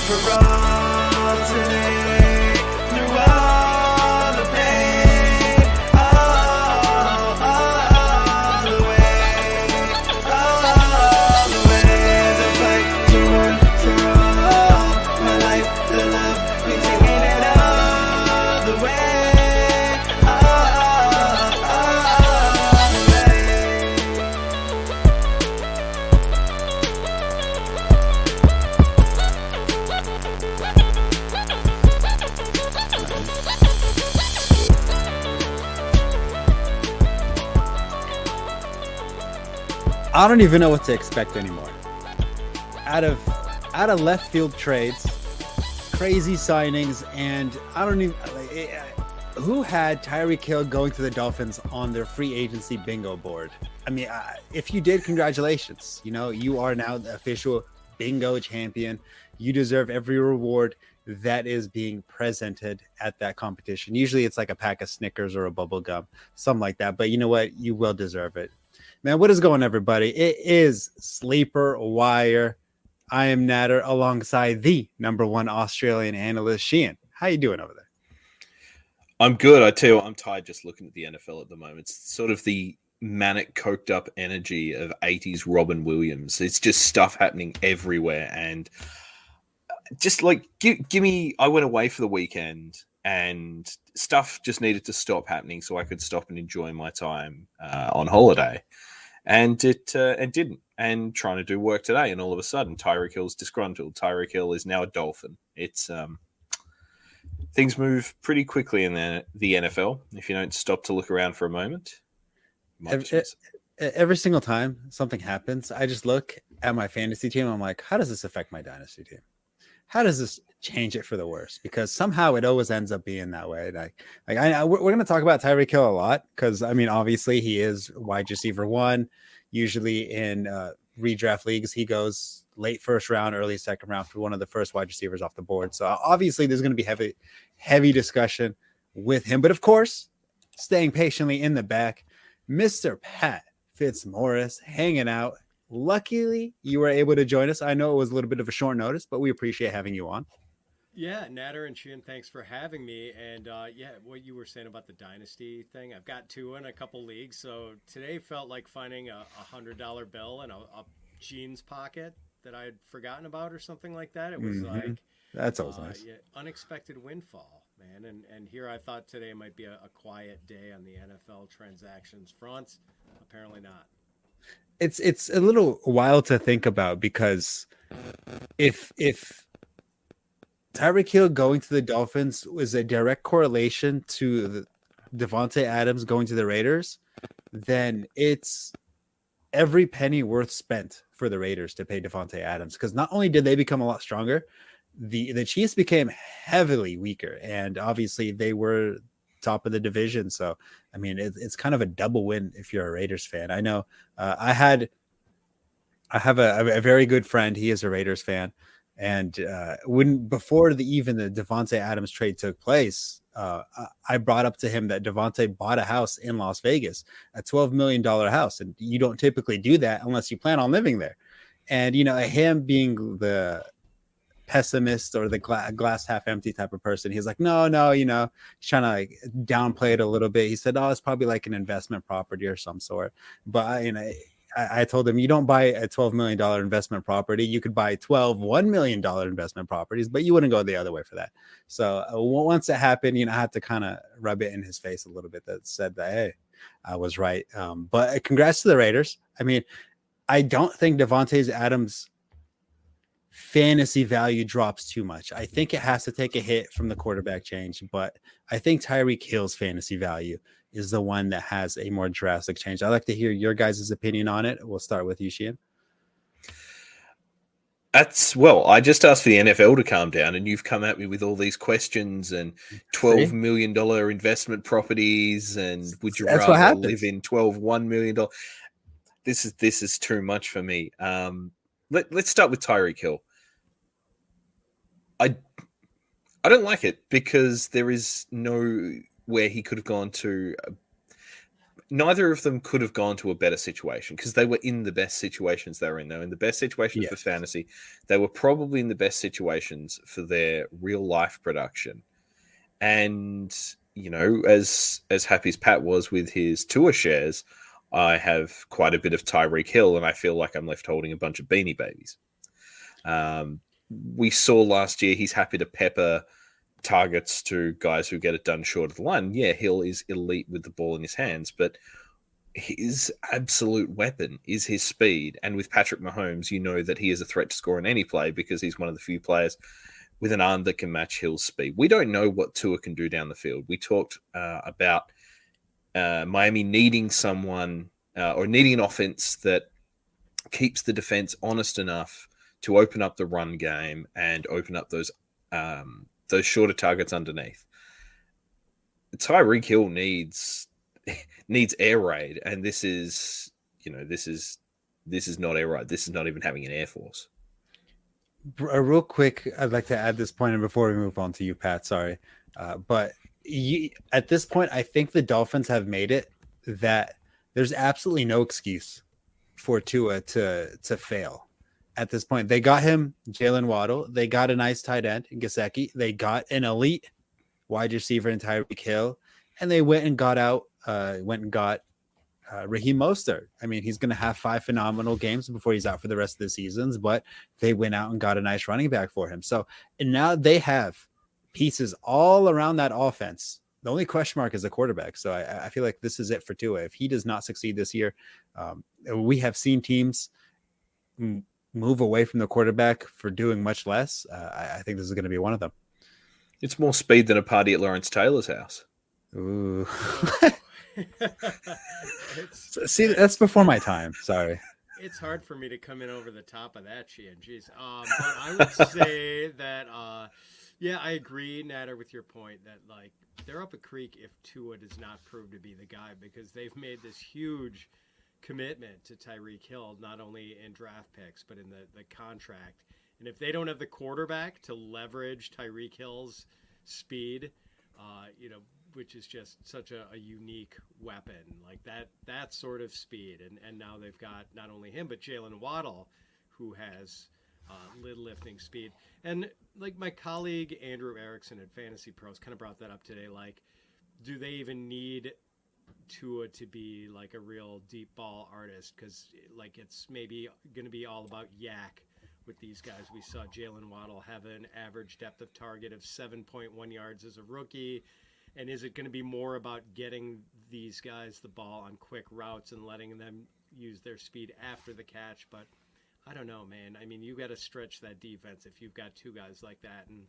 for all today. Through all the pain, all the way, the fight to one for all. My life, the love, we taking it all the way, I don't even know what to expect anymore. Out of left field trades, crazy signings, and I don't even who had Tyreek Hill going to the Dolphins on their free agency bingo board. I mean, if you did, congratulations. You know, you are now the official bingo champion. You deserve every reward that is being presented at that competition. Usually it's like a pack of Snickers or a bubble gum, something like that. But you know what? You will deserve it. Man, what is going on, everybody? It is Sleeper Wire. I am Nader alongside the #1 Australian analyst, Sheehan. How you doing over there? I'm good. I tell you what, I'm tired just looking at the NFL at the moment. It's sort of the manic, coked up energy of 80s Robin Williams. It's just stuff happening everywhere. And just like, give me, I went away for the weekend and stuff just needed to stop happening so I could stop and enjoy my time on holiday. And it didn't. And trying to do work today, and all of a sudden, Tyreek Hill's disgruntled. Tyreek Hill is now a Dolphin. It's things move pretty quickly in the NFL. If you don't stop to look around for a moment, every single time something happens, I just look at my fantasy team. I'm like, how does this affect my dynasty team? How does this change it for the worse? Because somehow it always ends up being that way. We're going to talk about Tyreek Hill a lot because, I mean, obviously he is wide receiver 1. Usually in redraft leagues, he goes late first round, early second round for one of the first wide receivers off the board. So obviously there's going to be heavy discussion with him. But of course, staying patiently in the back, Mr. Pat Fitzmaurice hanging out. Luckily, you were able to join us. I know it was a little bit of a short notice, but we appreciate having you on. Yeah, Nader and Sheehan, thanks for having me. And what you were saying about the dynasty thing, I've got 2 in a couple leagues. So today felt like finding a $100 bill in a jeans pocket that I had forgotten about or something like that. It was like that's always nice. Unexpected windfall, man. And here I thought today might be a quiet day on the NFL transactions front. Apparently not. It's a little wild to think about because if Tyreek Hill going to the Dolphins was a direct correlation to the Davante Adams going to the Raiders, then it's every penny worth spent for the Raiders to pay Davante Adams. Because not only did they become a lot stronger, the Chiefs became heavily weaker, and obviously they were top of the division. So, I mean, it's kind of a double win if you're a Raiders fan. I know I have a very good friend. He is a Raiders fan. And before the Davante Adams trade took place, I brought up to him that Davante bought a house in Las Vegas, a $12 million house. And you don't typically do that unless you plan on living there. And, you know, him being the pessimist or the glass half empty type of person, he's like, no, you know, he's trying to like downplay it a little bit. He said, oh, it's probably like an investment property or some sort. But, you know, I told him, you don't buy a $12 million investment property. You could buy 12 $1 million investment properties, but you wouldn't go the other way for that. So once it happened, you know, I had to kind of rub it in his face a little bit that said that, hey, I was right. But congrats to the Raiders. I mean, I don't think Davante Adams' fantasy value drops too much. I think it has to take a hit from the quarterback change, but I think Tyreek Hill's fantasy value is the one that has a more drastic change. I'd like to hear your guys' opinion on it. We'll start with you, Sheehan. I just asked for the NFL to calm down, and you've come at me with all these questions and $12 million investment properties, and would you rather live in $1 million? This is too much for me. Let's start with Tyreek Hill. I don't like it because there is no where he could have gone to neither of them could have gone to a better situation because they were in the best situations they were in. They were in the best situations for fantasy. They were probably in the best situations for their real life production. And, you know, as happy as Pat was with his tour shares, I have quite a bit of Tyreek Hill, and I feel like I'm left holding a bunch of Beanie Babies. We saw last year he's happy to pepper targets to guys who get it done short of the line. Yeah, Hill is elite with the ball in his hands, but his absolute weapon is his speed. And with Patrick Mahomes, you know that he is a threat to score in any play because he's one of the few players with an arm that can match Hill's speed. We don't know what Tua can do down the field. We talked about Miami needing someone or needing an offense that keeps the defense honest enough to open up the run game and open up those shorter targets underneath. Tyreek Hill needs air raid, and this is not air raid. This is not even having an air force. Real quick, I'd like to add this point, and before we move on to you, Pat, sorry, but at this point, I think the Dolphins have made it that there's absolutely no excuse for Tua to fail. At this point, they got him Jalen Waddle. They got a nice tight end in Gesicki. They got an elite wide receiver in Tyreek Hill, and they went and got Raheem Mostert. I mean, he's going to have 5 phenomenal games before he's out for the rest of the seasons, but they went out and got a nice running back for him. So, and now they have pieces all around that offense. The only question mark is the quarterback. So I feel like this is it for Tua. If he does not succeed this year, we have seen teams move away from the quarterback for doing much less. I think this is going to be one of them. It's more speed than a party at Lawrence Taylor's house. Ooh. See, that's before my time. Sorry. It's hard for me to come in over the top of that, Sheehan. Jeez. But I would say that, yeah, I agree, Nader, with your point that, like, they're up a creek if Tua does not prove to be the guy, because they've made this huge commitment to Tyreek Hill, not only in draft picks, but in the contract. And if they don't have the quarterback to leverage Tyreek Hill's speed, which is just such a unique weapon, like that sort of speed. And now they've got not only him, but Jalen Waddle, who has lid lifting speed. And like my colleague Andrew Erickson at Fantasy Pros kind of brought that up today. Like, do they even need Tua to be like a real deep ball artist? Because like it's maybe going to be all about yak with these guys. We saw Jalen Waddle have an average depth of target of 7.1 yards as a rookie. And is it going to be more about getting these guys the ball on quick routes and letting them use their speed after the catch? But I don't know, man. I mean, you got to stretch that defense if you've got two guys like that. And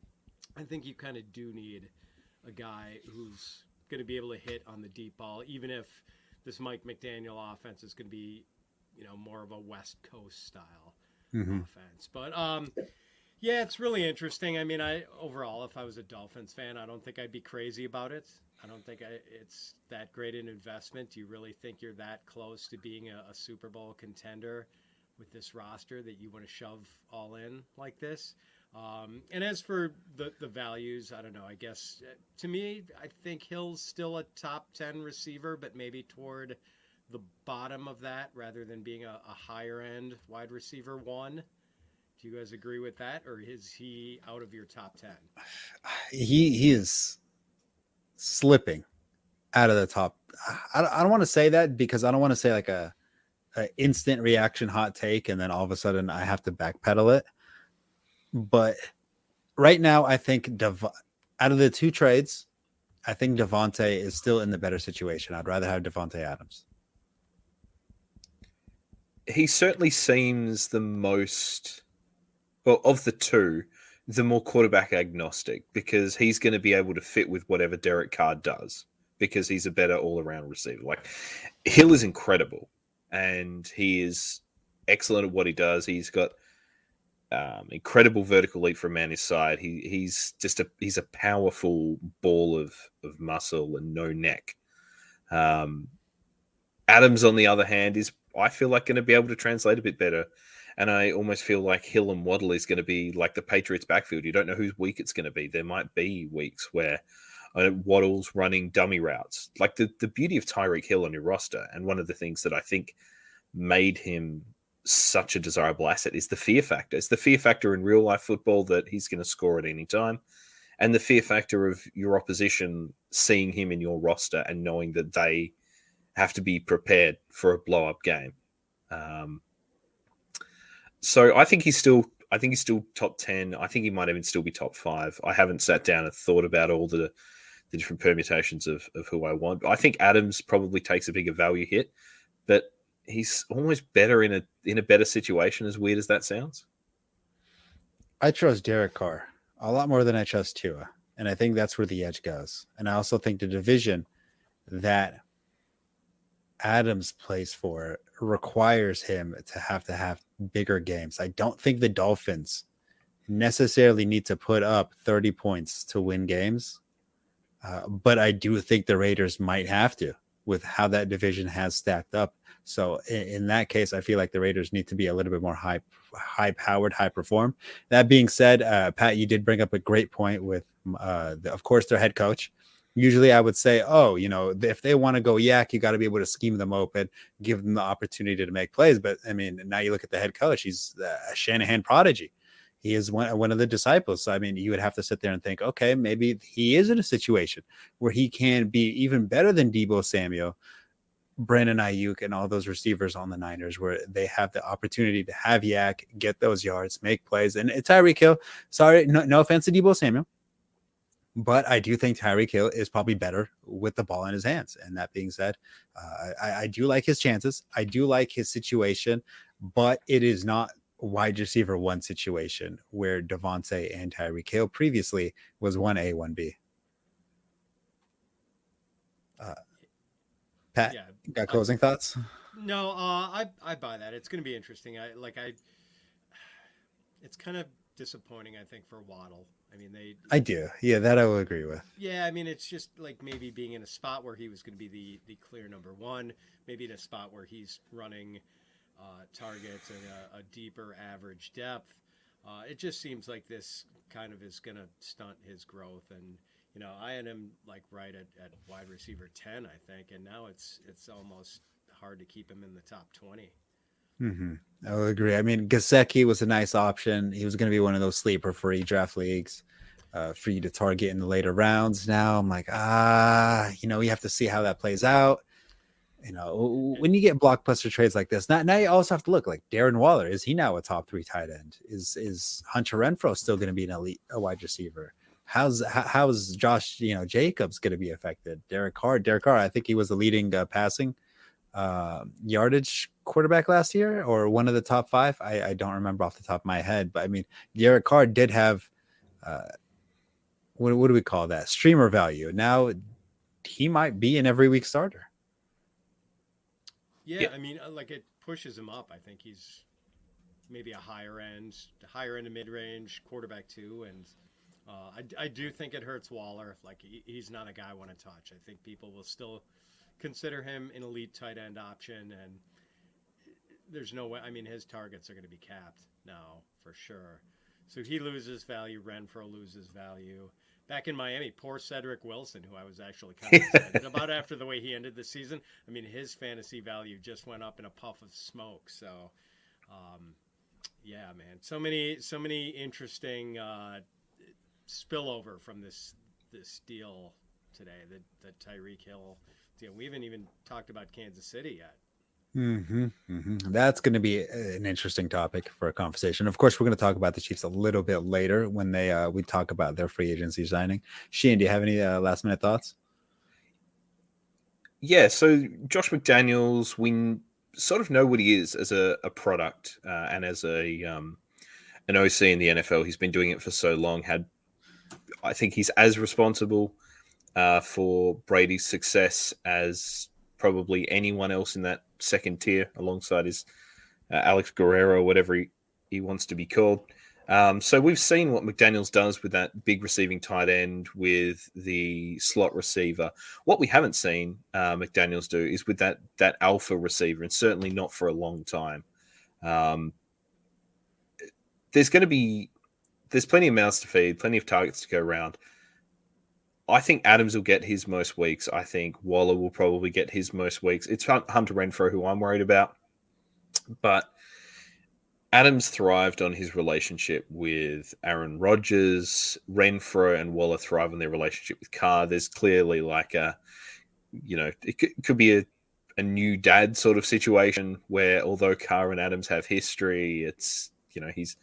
I think you kind of do need a guy who's going to be able to hit on the deep ball, even if this Mike McDaniel offense is going to be, more of a West Coast style offense. But, yeah, it's really interesting. I mean, overall, if I was a Dolphins fan, I don't think I'd be crazy about it. I don't think it's that great an investment. Do you really think you're that close to being a Super Bowl contender with this roster that you want to shove all in like this? And as for the values, I don't know. I guess to me, I think Hill's still a top 10 receiver, but maybe toward the bottom of that rather than being a higher end wide receiver 1. Do you guys agree with that, or is he out of your top 10? He is slipping out of the top. I don't want to say that because I don't want to say like a instant reaction hot take and then all of a sudden I have to backpedal it. But right now, I think out of the two trades, I think Devontae is still in the better situation. I'd rather have Devontae Adams. He certainly seems the most, well, of the two, the more quarterback agnostic, because he's going to be able to fit with whatever Derek Carr does because he's a better all-around receiver. Like, Hill is incredible, and he is excellent at what he does. He's got incredible vertical leap for a man his side. He's a powerful ball of muscle and no neck. Adams, on the other hand, is, I feel like, going to be able to translate a bit better. And I almost feel like Hill and Waddle is going to be like the Patriots backfield. You don't know whose week it's going to be. There might be weeks where Waddle's running dummy routes. Like the beauty of Tyreek Hill on your roster, and one of the things that I think made him such a desirable asset is the fear factor. It's the fear factor in real life football that he's going to score at any time, and the fear factor of your opposition seeing him in your roster and knowing that they have to be prepared for a blow up game. So I think he's still top 10. I think he might even still be top 5. I haven't sat down and thought about all the different permutations of who I want. I think Adams probably takes a bigger value hit, but he's almost better in a better situation, as weird as that sounds. I trust Derek Carr a lot more than I trust Tua, and I think that's where the edge goes. And I also think the division that Adams plays for requires him to have bigger games. I don't think the Dolphins necessarily need to put up 30 points to win games, but I do think the Raiders might have to with how that division has stacked up. So in that case, I feel like the Raiders need to be a little bit more high-powered, high-perform. That being said, Pat, you did bring up a great point with, of course, their head coach. Usually I would say, if they want to go yak, you got to be able to scheme them open, give them the opportunity to make plays. But, I mean, now you look at the head coach. He's a Shanahan prodigy. He is one of the disciples. So, I mean, you would have to sit there and think, okay, maybe he is in a situation where he can be even better than Deebo Samuel, Brandon Ayuk, and all those receivers on the Niners, where they have the opportunity to have yak, get those yards, make plays. And Tyreek Hill, sorry, no offense to Deebo Samuel, but I do think Tyreek Hill is probably better with the ball in his hands. And that being said, I do like his chances. I do like his situation, but it is not wide receiver one situation where Devontae and Tyreek Hill previously was 1A, 1B. Pat, Yeah, got closing thoughts? No, I buy that. It's going to be interesting. It's kind of disappointing, I think, for Waddle. I mean, I do. Yeah, that I will agree with. Yeah, I mean, it's just like maybe being in a spot where he was going to be the clear number one, maybe in a spot where he's running targets and a deeper average depth. It just seems like this kind of is going to stunt his growth. And, I had him like right at wide receiver 10, I think. And now it's almost hard to keep him in the top 20. Mm-hmm. I will agree. I mean, Gesicki was a nice option. He was going to be one of those sleeper free draft leagues for you to target in the later rounds. Now I'm like, we have to see how that plays out. When you get blockbuster trades like this, now you also have to look like Darren Waller. Is he now a top 3 tight end? Is Hunter Renfrow still going to be a wide receiver? How's Josh, Jacobs going to be affected? Derek Carr, I think he was the leading passing yardage quarterback last year, or one of the top 5. I don't remember off the top of my head, but I mean, Derek Carr did have what do we call that? Streamer value. Now he might be an every week starter. Yeah, I mean, like it pushes him up. I think he's maybe a higher end to mid range quarterback too, and I do think it hurts Waller. Like he's not a guy I want to touch. I think people will still consider him an elite tight end option, and there's no way. I mean, his targets are going to be capped now for sure. So he loses value. Renfrow loses value. Back in Miami, poor Cedric Wilson, who I was actually kind of excited about after the way he ended the season. I mean, his fantasy value just went up in a puff of smoke. So, yeah, man, so many interesting spillover from this deal today. The Tyreek Hill deal. We haven't even talked about Kansas City yet. That's going to be an interesting topic for a conversation. Of course, we're going to talk about the Chiefs a little bit later when we talk about their free agency signing. Sheehan, do you have any last minute thoughts? Yeah, so Josh McDaniels, we sort of know what he is as a product and as an OC in the NFL. He's been doing it for so long. I think he's as responsible for Brady's success as probably anyone else in that second tier, alongside his Alex Guerrero, whatever he wants to be called. So we've seen what McDaniels does with that big receiving tight end, with the slot receiver. What we haven't seen McDaniels do is with that alpha receiver, and certainly not for a long time. There's plenty of mouths to feed, plenty of targets to go around. I think Adams will get his most weeks. I think Waller will probably get his most weeks. It's Hunter Renfrow who I'm worried about. But Adams thrived on his relationship with Aaron Rodgers. Renfrow and Waller thrive on their relationship with Carr. There's clearly like it could be a new dad sort of situation where although Carr and Adams have history, it's, he's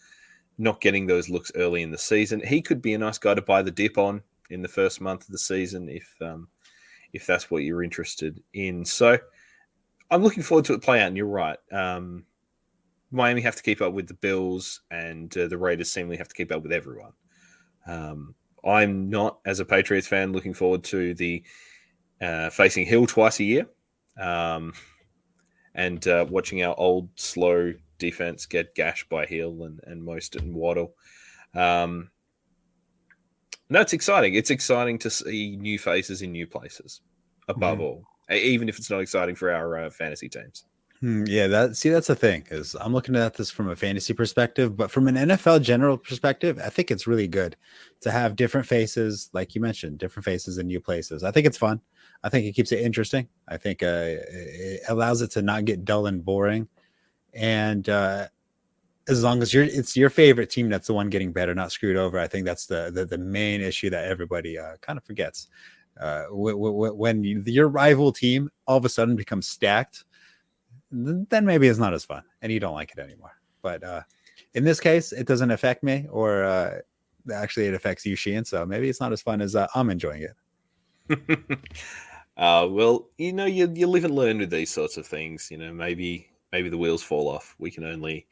not getting those looks early in the season. He could be a nice guy to buy the dip on in the first month of the season if that's what you're interested in. So I'm looking forward to it play out, and you're right. Miami have to keep up with the Bills, and the Raiders seemingly have to keep up with everyone. I'm not, as a Patriots fan, looking forward to the facing Hill twice a year and watching our old, slow defense get gashed by Hill and Mostert and Waddle. No, it's exciting. It's exciting to see new faces in new places, above all, even if it's not exciting for our fantasy teams. Yeah, that's the thing, is I'm looking at this from a fantasy perspective, but from an NFL general perspective, I think it's really good to have different faces, like you mentioned, different faces in new places. I think it's fun. I think it keeps it interesting. I think it allows it to not get dull and boring. And as long as it's your favorite team that's the one getting better, not screwed over, I think that's the main issue that everybody kind of forgets. When your rival team all of a sudden becomes stacked, then maybe it's not as fun and you don't like it anymore. But in this case, it doesn't affect me, or actually it affects you, Sheehan. So maybe it's not as fun as I'm enjoying it. Well, you live and learn with these sorts of things. Maybe the wheels fall off. We can only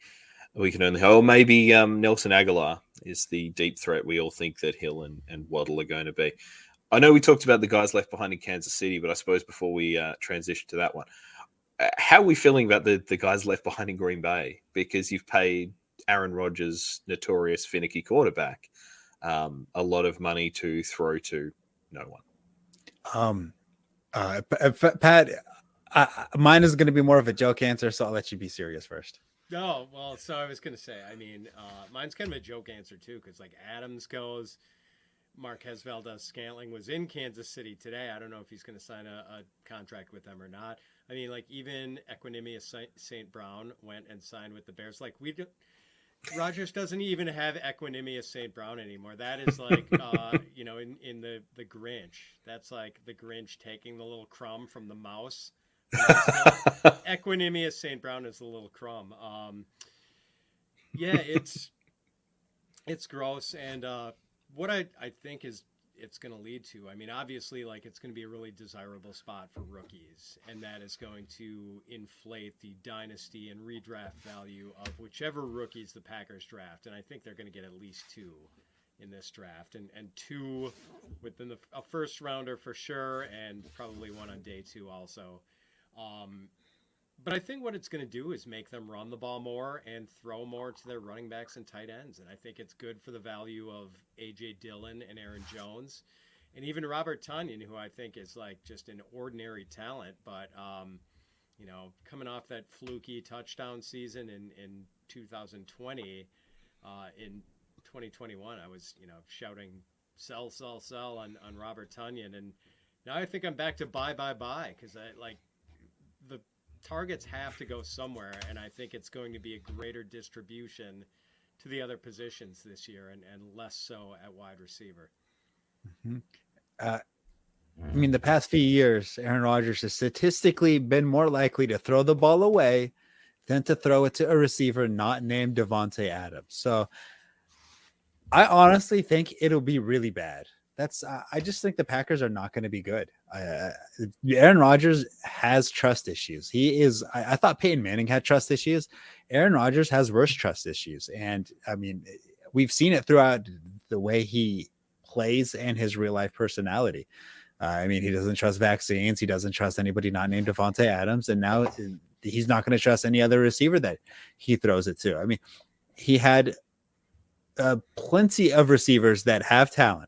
maybe Nelson Aguilar is the deep threat we all think that Hill and Waddle are going to be. I know we talked about the guys left behind in Kansas City, but I suppose before we transition to that one, how are we feeling about the guys left behind in Green Bay? Because you've paid Aaron Rodgers, notorious finicky quarterback, a lot of money to throw to no one. Pat, mine is going to be more of a joke answer, so I'll let you be serious first. No, well, so I was going to say, mine's kind of a joke answer too, because like Adams goes, Marquez Valdez-Scantling was in Kansas City today. I don't know if he's going to sign a contract with them or not. I mean, like even Equinemius St. Brown went and signed with the Bears. Like Rodgers doesn't even have Equinemius St. Brown anymore. That is like, in the Grinch. That's like the Grinch taking the little crumb from the mouse. Equinemius St. Brown is the little crumb. It's gross. And what I think is it's going to lead to, I mean, obviously, like it's going to be a really desirable spot for rookies, and that is going to inflate the dynasty and redraft value of whichever rookies the Packers draft. And I think they're going to get at least two in this draft, and two within a first rounder for sure, and probably one on day two also. But I think what it's going to do is make them run the ball more and throw more to their running backs and tight ends. And I think it's good for the value of A.J. Dillon and Aaron Jones, and even Robert Tonyan, who I think is like just an ordinary talent. But, coming off that fluky touchdown season in 2020, in 2021, I was, shouting sell on Robert Tonyan. And now I think I'm back to buy, because the targets have to go somewhere, and I think it's going to be a greater distribution to the other positions this year and less so at wide receiver. Mm-hmm. I mean, the past few years, Aaron Rodgers has statistically been more likely to throw the ball away than to throw it to a receiver not named Davante Adams. So I honestly think it'll be really bad. I just think the Packers are not going to be good. Aaron Rodgers has trust issues. I thought Peyton Manning had trust issues. Aaron Rodgers has worse trust issues. And I mean, we've seen it throughout the way he plays and his real life personality. He doesn't trust vaccines. He doesn't trust anybody not named Davante Adams. And now he's not going to trust any other receiver that he throws it to. I mean, he had plenty of receivers that have talent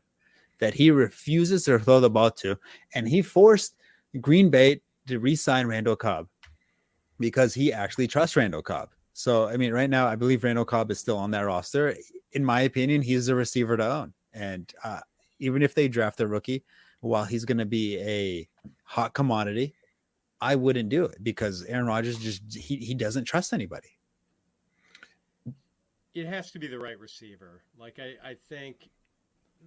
that he refuses to throw the ball to, and he forced Green Bay to re-sign Randall Cobb because he actually trusts Randall Cobb. So, I mean, right now, I believe Randall Cobb is still on that roster. In my opinion, he's a receiver to own. And even if they draft a rookie, while he's going to be a hot commodity, I wouldn't do it because Aaron Rodgers he doesn't trust anybody. It has to be the right receiver. Like I think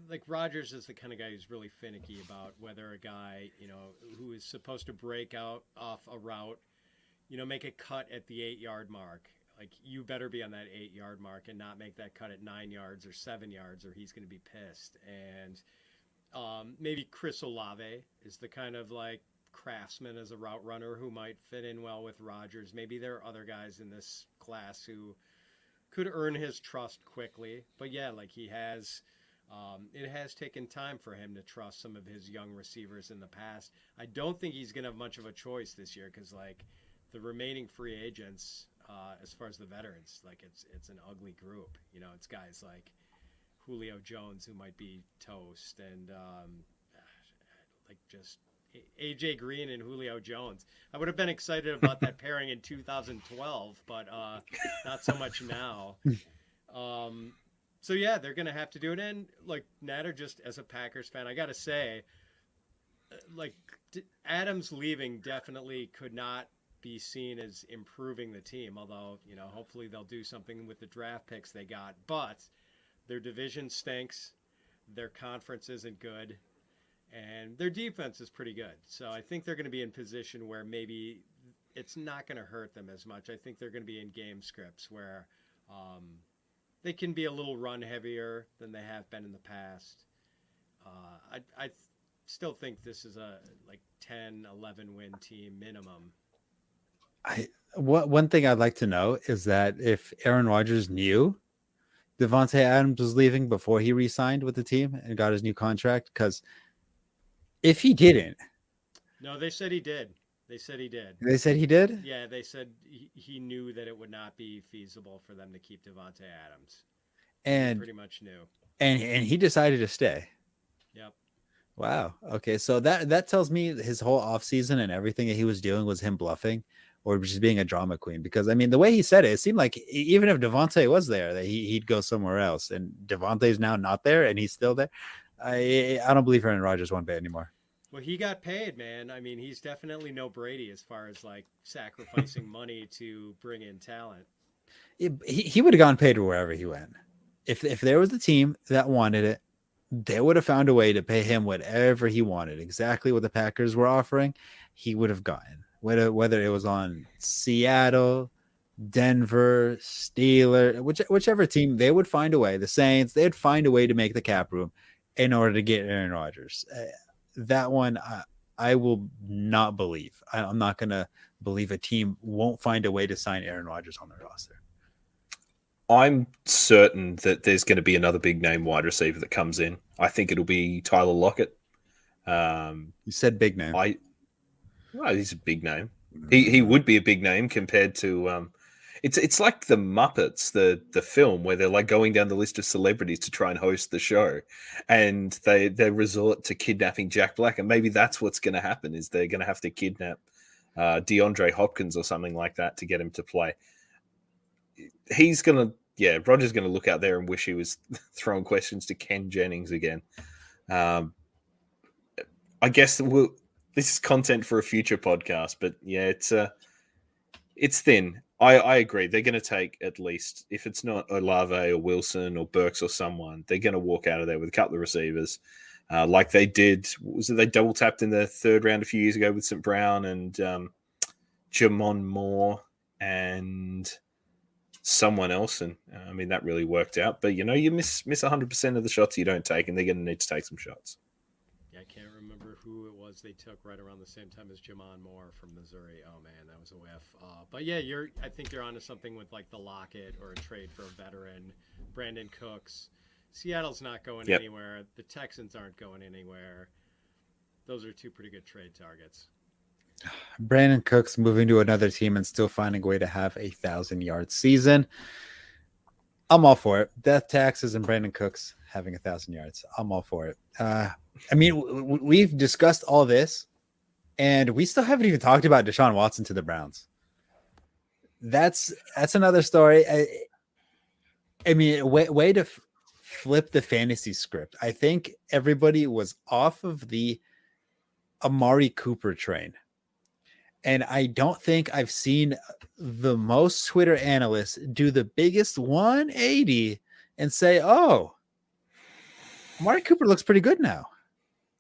like Rodgers is the kind of guy who's really finicky about whether a guy, who is supposed to break out off a route, make a cut at the 8-yard mark. Like you better be on that 8-yard mark and not make that cut at 9 yards or 7 yards, or he's going to be pissed. And maybe Chris Olave is the kind of like craftsman as a route runner who might fit in well with Rodgers. Maybe there are other guys in this class who could earn his trust quickly. But yeah, like he has, it has taken time for him to trust some of his young receivers in the past. I don't think he's going to have much of a choice this year because like the remaining free agents, as far as the veterans, like it's an ugly group. It's guys like Julio Jones who might be toast, and like just AJ Green and Julio Jones. I would have been excited about that pairing in 2012, but not so much now. So yeah, they're gonna have to do it. And like Nader, just as a Packers fan, I gotta say, like Adams leaving definitely could not be seen as improving the team. Although hopefully they'll do something with the draft picks they got. But their division stinks. Their conference isn't good. And their defense is pretty good. So I think they're going to be in position where maybe it's not going to hurt them as much. I think they're going to be in game scripts where they can be a little run heavier than they have been in the past. I still think this is a like 10, 11 win team minimum. One thing I'd like to know is that if Aaron Rodgers knew Davante Adams was leaving before he re-signed with the team and got his new contract, because if he didn't. No, they said he did. They said he did. They said he did? Yeah, they said he knew that it would not be feasible for them to keep Davante Adams. And he pretty much knew. And he decided to stay. Yep. Wow. Okay, so that tells me his whole offseason and everything that he was doing was him bluffing or just being a drama queen. Because, I mean, the way he said it seemed like even if Davante was there, that he'd go somewhere else. And Davante's now not there, and he's still there. I don't believe Aaron Rodgers one bit anymore. Well, he got paid, man. I mean, he's definitely no Brady as far as like sacrificing money to bring in talent. He would have gone paid wherever he went. If there was a team that wanted it, they would have found a way to pay him whatever he wanted. Exactly what the Packers were offering, he would have gotten. Whether it was on Seattle, Denver, Steelers, whichever team, they would find a way. The Saints, they'd find a way to make the cap room in order to get Aaron Rodgers. That one, I will not believe. I'm not going to believe a team won't find a way to sign Aaron Rodgers on their roster. I'm certain that there's going to be another big name wide receiver that comes in. I think it'll be Tyler Lockett. You said big name. Well, he's a big name. He would be a big name compared to it's like the Muppets, the film where they're like going down the list of celebrities to try and host the show, and they resort to kidnapping Jack Black, and maybe that's what's going to happen is they're going to have to kidnap DeAndre Hopkins or something like that to get him to play. He's going to, Roger's going to look out there and wish he was throwing questions to Ken Jennings again. I guess this is content for a future podcast, but yeah, it's thin. I agree. They're going to take at least, if it's not Olave or Wilson or Burks or someone, they're going to walk out of there with a couple of receivers like they did. Was it they double tapped in the third round a few years ago with St. Brown and Jamon Moore and someone else, and I mean that really worked out. But you miss 100% of the shots you don't take, and they're going to need to take some shots. Yeah, I can't remember who it was they took right around the same time as Jamon Moore from Missouri. Oh man, that was a whiff. But yeah, I think you're onto something with like the Lockett or a trade for a veteran, Brandon Cooks. Seattle's not going anywhere. The Texans aren't going anywhere. Those are two pretty good trade targets. Brandon Cooks moving to another team and still finding a way to have a 1,000-yard season. I'm all for it. Death taxes and Brandon Cooks having 1,000 yards. I'm all for it. I mean, we've discussed all this, and we still haven't even talked about Deshaun Watson to the Browns. That's another story. I mean, way to flip the fantasy script. I think everybody was off of the Amari Cooper train. And I don't think I've seen the most Twitter analysts do the biggest 180 and say, oh, Amari Cooper looks pretty good now.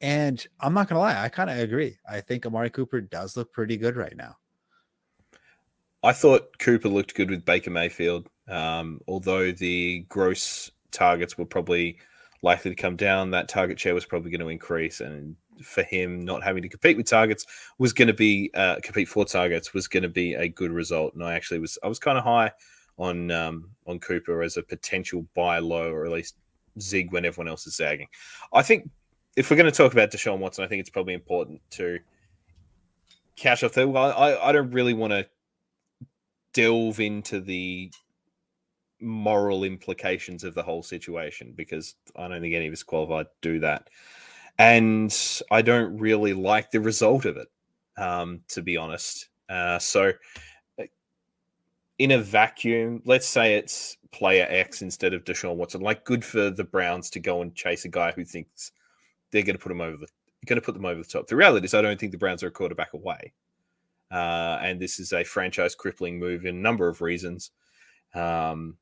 And I'm not going to lie, I kind of agree. I think Amari Cooper does look pretty good right now. I thought Cooper looked good with Baker Mayfield, although the gross targets were probably likely to come down. That target share was probably going to increase, and for him not having to compete with targets was going to be compete for targets was going to be a good result. And I was kind of high on Cooper as a potential buy low, or at least zig when everyone else is zagging. I think if we're going to talk about Deshaun Watson, I think it's probably important to catch off there. Well, I don't really want to delve into the moral implications of the whole situation because I don't think any of us qualified to do that. And I don't really like the result of it, to be honest. So in a vacuum, let's say it's player X instead of Deshaun Watson. Like, good for the Browns to go and chase a guy who thinks they're going to put them over the top. The reality is I don't think the Browns are a quarterback away. And this is a franchise crippling move in a number of reasons, and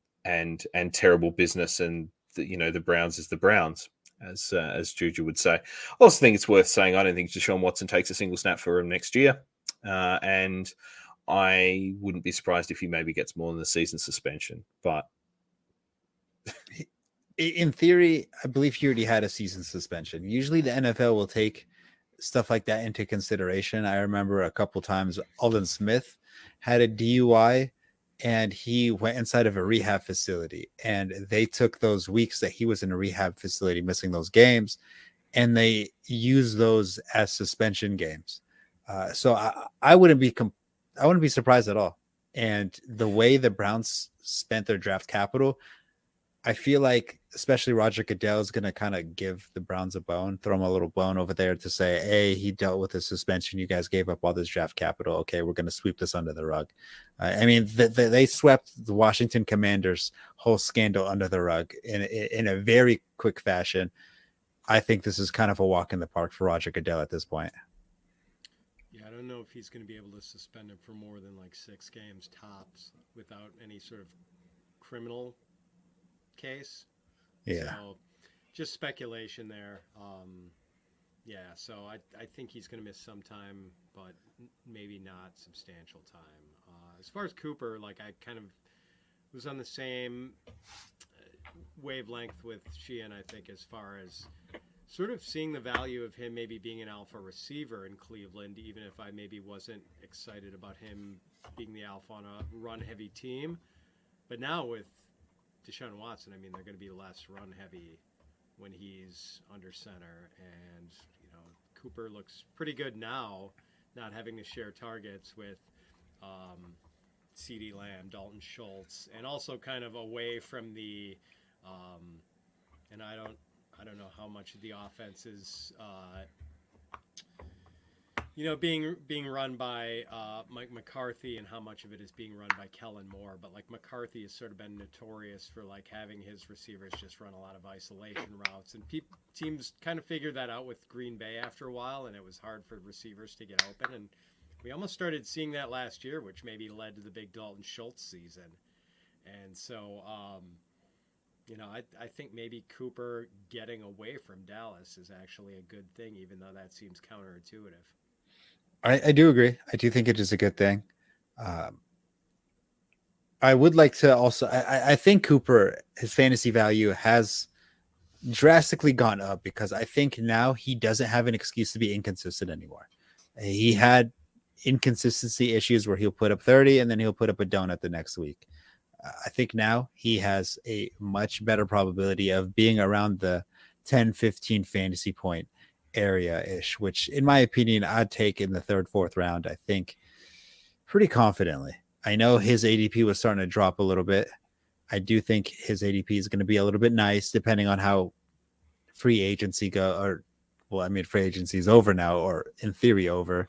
terrible business. And the Browns is the Browns, as Juju would say. I also think it's worth saying I don't think Deshaun Watson takes a single snap for him next year, and I wouldn't be surprised if he maybe gets more than the season suspension. But in theory, I believe he already had a season suspension. Usually, the NFL will take stuff like that into consideration. I remember a couple times Aldon Smith had a DUI and he went inside of a rehab facility, and they took those weeks that he was in a rehab facility missing those games and they used those as suspension games. So I wouldn't be surprised at all. And the way the Browns spent their draft capital, I feel like especially Roger Goodell is going to kind of give the Browns a bone, throw him a little bone over there to say, hey, he dealt with a suspension. You guys gave up all this draft capital. Okay, we're going to sweep this under the rug. They swept the Washington Commanders' whole scandal under the rug in a very quick fashion. I think this is kind of a walk in the park for Roger Goodell at this point. Yeah, I don't know if he's going to be able to suspend him for more than like 6 games tops without any sort of criminal case. Yeah. So just speculation there. So I think he's going to miss some time, but maybe not substantial time. As far as Cooper, like, I kind of was on the same wavelength with Sheehan, I think, as far as sort of seeing the value of him maybe being an alpha receiver in Cleveland, even if I maybe wasn't excited about him being the alpha on a run-heavy team. But now with Deshaun Watson, I mean, they're going to be less run-heavy when he's under center. And, Cooper looks pretty good now, not having to share targets with CeeDee Lamb, Dalton Schultz, and also kind of away from the and I don't know how much of the offense is being run by Mike McCarthy and how much of it is being run by Kellen Moore. But like, McCarthy has sort of been notorious for like having his receivers just run a lot of isolation routes, and teams kind of figured that out with Green Bay after a while, and it was hard for receivers to get open. And we almost started seeing that last year, which maybe led to the big Dalton Schultz season. And so, I think maybe Cooper getting away from Dallas is actually a good thing, even though that seems counterintuitive. I do agree. I do think it is a good thing. I would like to also, I think Cooper, his fantasy value has drastically gone up because I think now he doesn't have an excuse to be inconsistent anymore. He had inconsistency issues where he'll put up 30 and then he'll put up a donut the next week. I think now he has a much better probability of being around the 10, 15 fantasy point area-ish, which in my opinion, I'd take in the 3rd, 4th round, I think pretty confidently. I know his ADP was starting to drop a little bit. I do think his ADP is going to be a little bit nice depending on how free agency free agency is over now, or in theory over.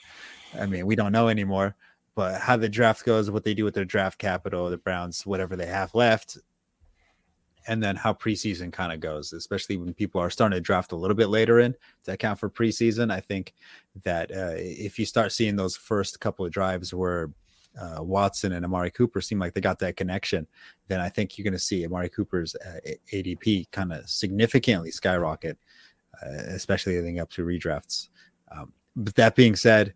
I mean, we don't know anymore, but how the draft goes, what they do with their draft capital, the Browns, whatever they have left. and then how preseason kind of goes, especially when people are starting to draft a little bit later in to account for preseason. I think that if you start seeing those first couple of drives where Watson and Amari Cooper seem like they got that connection, then I think you're going to see Amari Cooper's ADP kind of significantly skyrocket, especially leading up to redrafts. But that being said,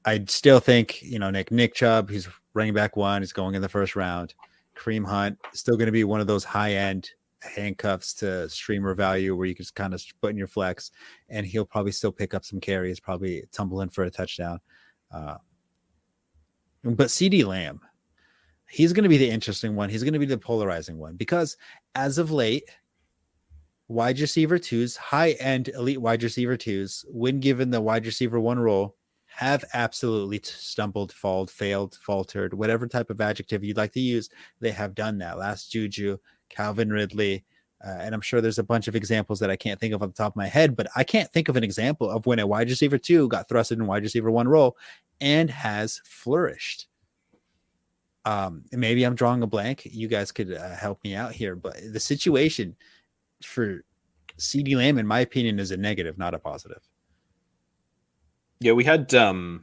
I still think, Nick Chubb, he's running back 1, he's going in the first round. Kareem Hunt still going to be one of those high-end handcuffs to streamer value where you can just kind of put in your flex, and he'll probably still pick up some carries, probably tumble in for a touchdown. But CeeDee Lamb, he's going to be the interesting one. He's going to be the polarizing one because as of late, wide receiver 2s, high-end elite wide receiver 2s, when given the wide receiver 1 role, have absolutely stumbled, failed, faltered, whatever type of adjective you'd like to use. They have done that. Last Juju, Calvin Ridley, and I'm sure there's a bunch of examples that I can't think of on the top of my head, but I can't think of an example of when a wide receiver 2 got thrusted in wide receiver 1 role and has flourished. Maybe I'm drawing a blank. You guys could help me out here, but the situation for CeeDee Lamb, in my opinion, is a negative, not a positive. Yeah, we had I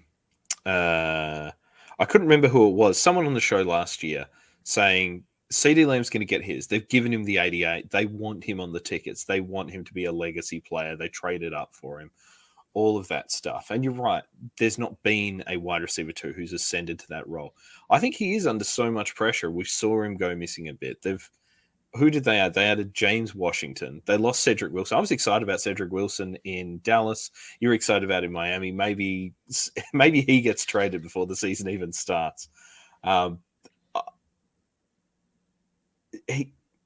couldn't remember who it was. Someone on the show last year saying CeeDee Lamb's going to get his. They've given him the 88. They want him on the tickets. They want him to be a legacy player. They traded up for him. All of that stuff. And you're right. There's not been a wide receiver 2 who's ascended to that role. I think he is under so much pressure. We saw him go missing a bit. Who did they add? They added James Washington. They lost Cedric Wilson. I was excited about Cedric Wilson in Dallas. You're excited about in Miami. Maybe he gets traded before the season even starts.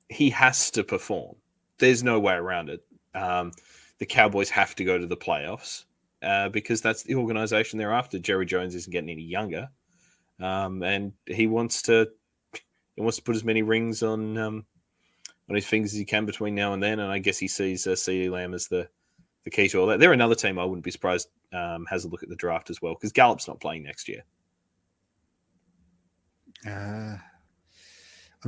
He has to perform. There's no way around it. The Cowboys have to go to the playoffs because that's the organization they're after. Jerry Jones isn't getting any younger, and he wants to put as many rings on his fingers as he can between now and then. And I guess he sees CeeDee Lamb as the key to all that. They're another team I wouldn't be surprised has a look at the draft as well because Gallup's not playing next year. I'm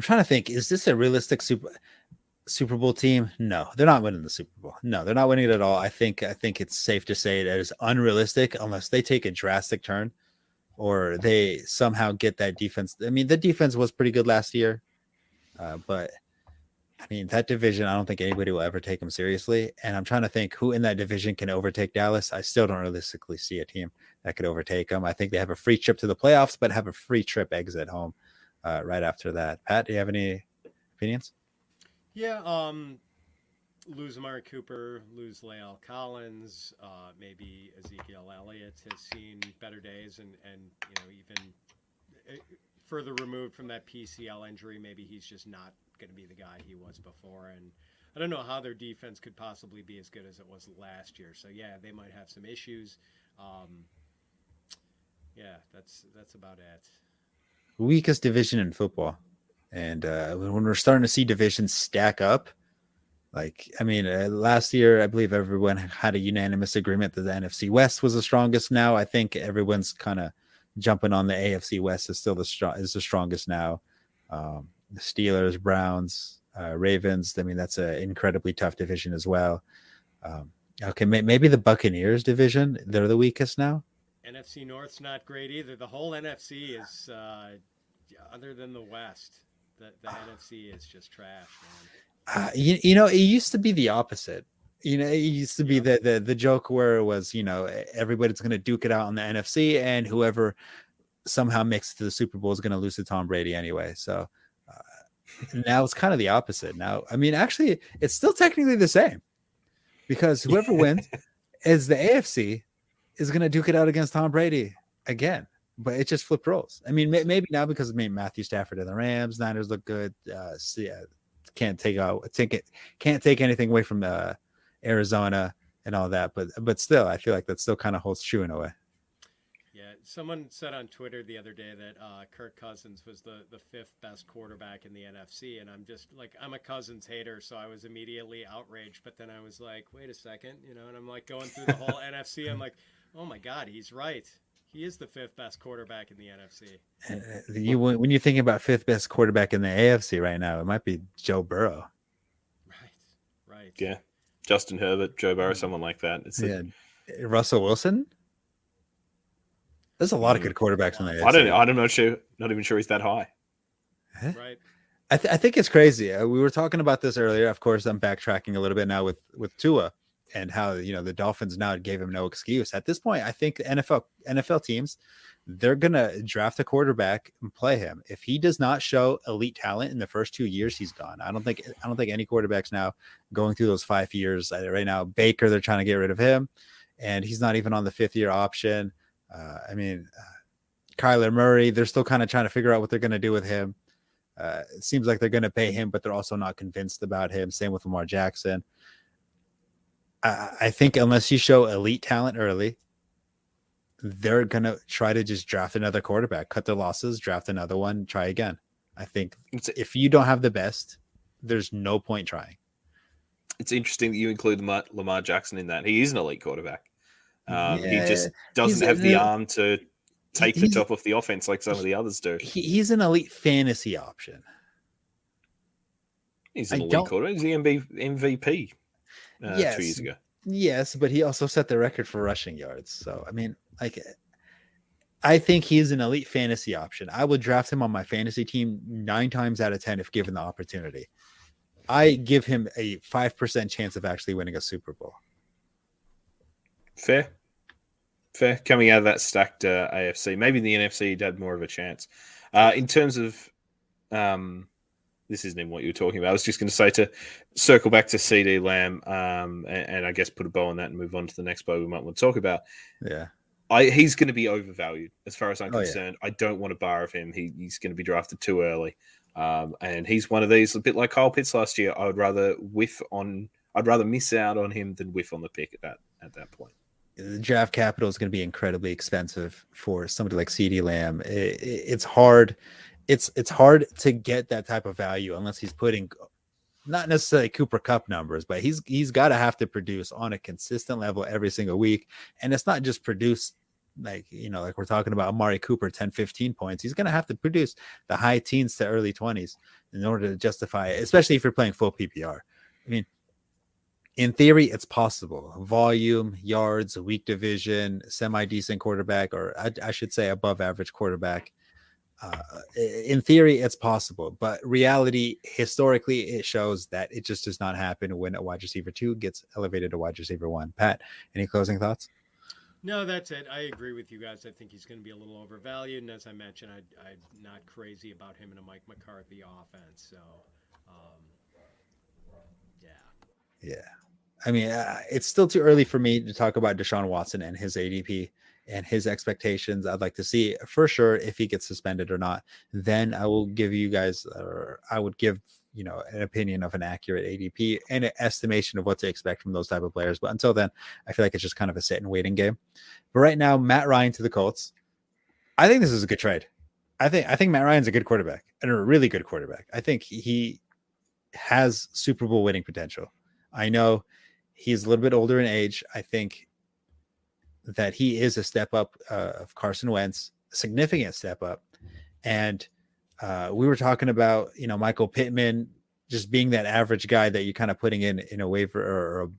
trying to think. Is this a realistic Super Bowl team? No, they're not winning the Super Bowl. No, they're not winning it at all. I think it's safe to say that it's unrealistic unless they take a drastic turn or they somehow get that defense. I mean, the defense was pretty good last year, but I mean, that division, I don't think anybody will ever take them seriously. And I'm trying to think who in that division can overtake Dallas. I still don't realistically see a team that could overtake them. I think they have a free trip to the playoffs, but have a free trip exit home right after that. Pat, do you have any opinions? Yeah, lose Amari Cooper, lose Lael Collins, maybe Ezekiel Elliott has seen better days and even further removed from that PCL injury, maybe he's just not going to be the guy he was before. And I don't know how their defense could possibly be as good as it was last year. So yeah, they might have some issues. Yeah, that's about it. Weakest division in football. And when we're starting to see divisions stack up, last year, I believe everyone had a unanimous agreement that the NFC West was the strongest. Now, I think everyone's kind of jumping on the AFC West is still the strongest now. The Steelers, Browns, Ravens. I mean, that's an incredibly tough division as well. Okay, maybe the Buccaneers division. They're the weakest now. NFC North's not great either. The whole NFC is, other than the West, the NFC is just trash, man. It used to be the opposite. It used to be the joke where it was, everybody's going to duke it out on the NFC, and whoever somehow makes it to the Super Bowl is going to lose to Tom Brady anyway. So now it's kind of the opposite. Now, I mean, actually, it's still technically the same because whoever wins is the AFC is going to duke it out against Tom Brady again. But it just flipped roles. I mean, maybe now because Matthew Stafford and the Rams, Niners look good. Can't take anything away from Arizona and all that. But still, I feel like that still kind of holds true in a way. Yeah, someone said on Twitter the other day that Kirk Cousins was the fifth best quarterback in the NFC, and I'm a Cousins hater, so I was immediately outraged. But then I was like, wait a second, and I'm like going through the whole NFC. I'm like, oh my God, he's right. He is the 5th best quarterback in the NFC. When you're thinking about 5th best quarterback in the AFC right now, it might be Joe Burrow. Right. Yeah. Justin Herbert, Joe Burrow, someone like that. Russell Wilson. There's a lot of good quarterbacks in the AFC. Not even sure he's that high. Right. I think it's crazy. We were talking about this earlier. Of course, I'm backtracking a little bit now with Tua and how the Dolphins now gave him no excuse. At this point, I think NFL teams, they're gonna draft a quarterback and play him. If he does not show elite talent in the first 2 years, he's gone. I don't think any quarterbacks now going through those 5 years right now. Baker, they're trying to get rid of him, and he's not even on the 5th-year option. Kyler Murray, they're still kind of trying to figure out what they're going to do with him. It seems like they're going to pay him, but they're also not convinced about him. Same with Lamar Jackson. I think unless you show elite talent early, they're going to try to just draft another quarterback, cut their losses, draft another one, try again. I think if you don't have the best, there's no point trying. It's interesting that you include Lamar Jackson in that. He is an elite quarterback. He just doesn't have the arm to take the top off the offense like some of the others do. He's an elite fantasy option. He's an elite quarterback. He's the MVP 2 years ago. Yes, but he also set the record for rushing yards. So, I think he's an elite fantasy option. I would draft him on my fantasy team 9 times out of 10 if given the opportunity. I give him a 5% chance of actually winning a Super Bowl. Fair. Coming out of that stacked AFC, maybe in the NFC he'd had more of a chance. In terms of, this isn't even what you were talking about. I was just going to say to circle back to CD Lamb, and I guess put a bow on that and move on to the next bow we might want to talk about. Yeah, he's going to be overvalued as far as I'm concerned. Yeah. I don't want a bar of him. He's going to be drafted too early, and he's one of these, a bit like Kyle Pitts last year. I'd rather miss out on him than whiff on the pick at that point. The draft capital is going to be incredibly expensive for somebody like CeeDee Lamb. It's hard. It's hard to get that type of value unless he's putting not necessarily Cooper Kupp numbers, but he's got to have to produce on a consistent level every single week. And it's not just produce like we're talking about Amari Cooper, 10, 15 points. He's going to have to produce the high teens to early 20s in order to justify it, especially if you're playing full PPR. I mean, in theory, it's possible. Volume, yards, weak division, semi-decent quarterback, or I should say above average quarterback. In theory, it's possible. But reality, historically, it shows that it just does not happen when a wide receiver 2 gets elevated to wide receiver 1. Pat, any closing thoughts? No, that's it. I agree with you guys. I think he's going to be a little overvalued. And as I mentioned, I'm not crazy about him in a Mike McCarthy offense. So, yeah. I mean, it's still too early for me to talk about Deshaun Watson and his ADP and his expectations. I'd like to see for sure if he gets suspended or not. Then I will give you guys, or I would give, an opinion of an accurate ADP and an estimation of what to expect from those type of players. But until then, I feel like it's just kind of a sit and waiting game. But right now, Matt Ryan to the Colts. I think this is a good trade. I think Matt Ryan's a good quarterback and a really good quarterback. I think he has Super Bowl winning potential. I know he's a little bit older in age. I think that he is a step up of Carson Wentz, a significant step up. And we were talking about, Michael Pittman just being that average guy that you're kind of putting in a waiver or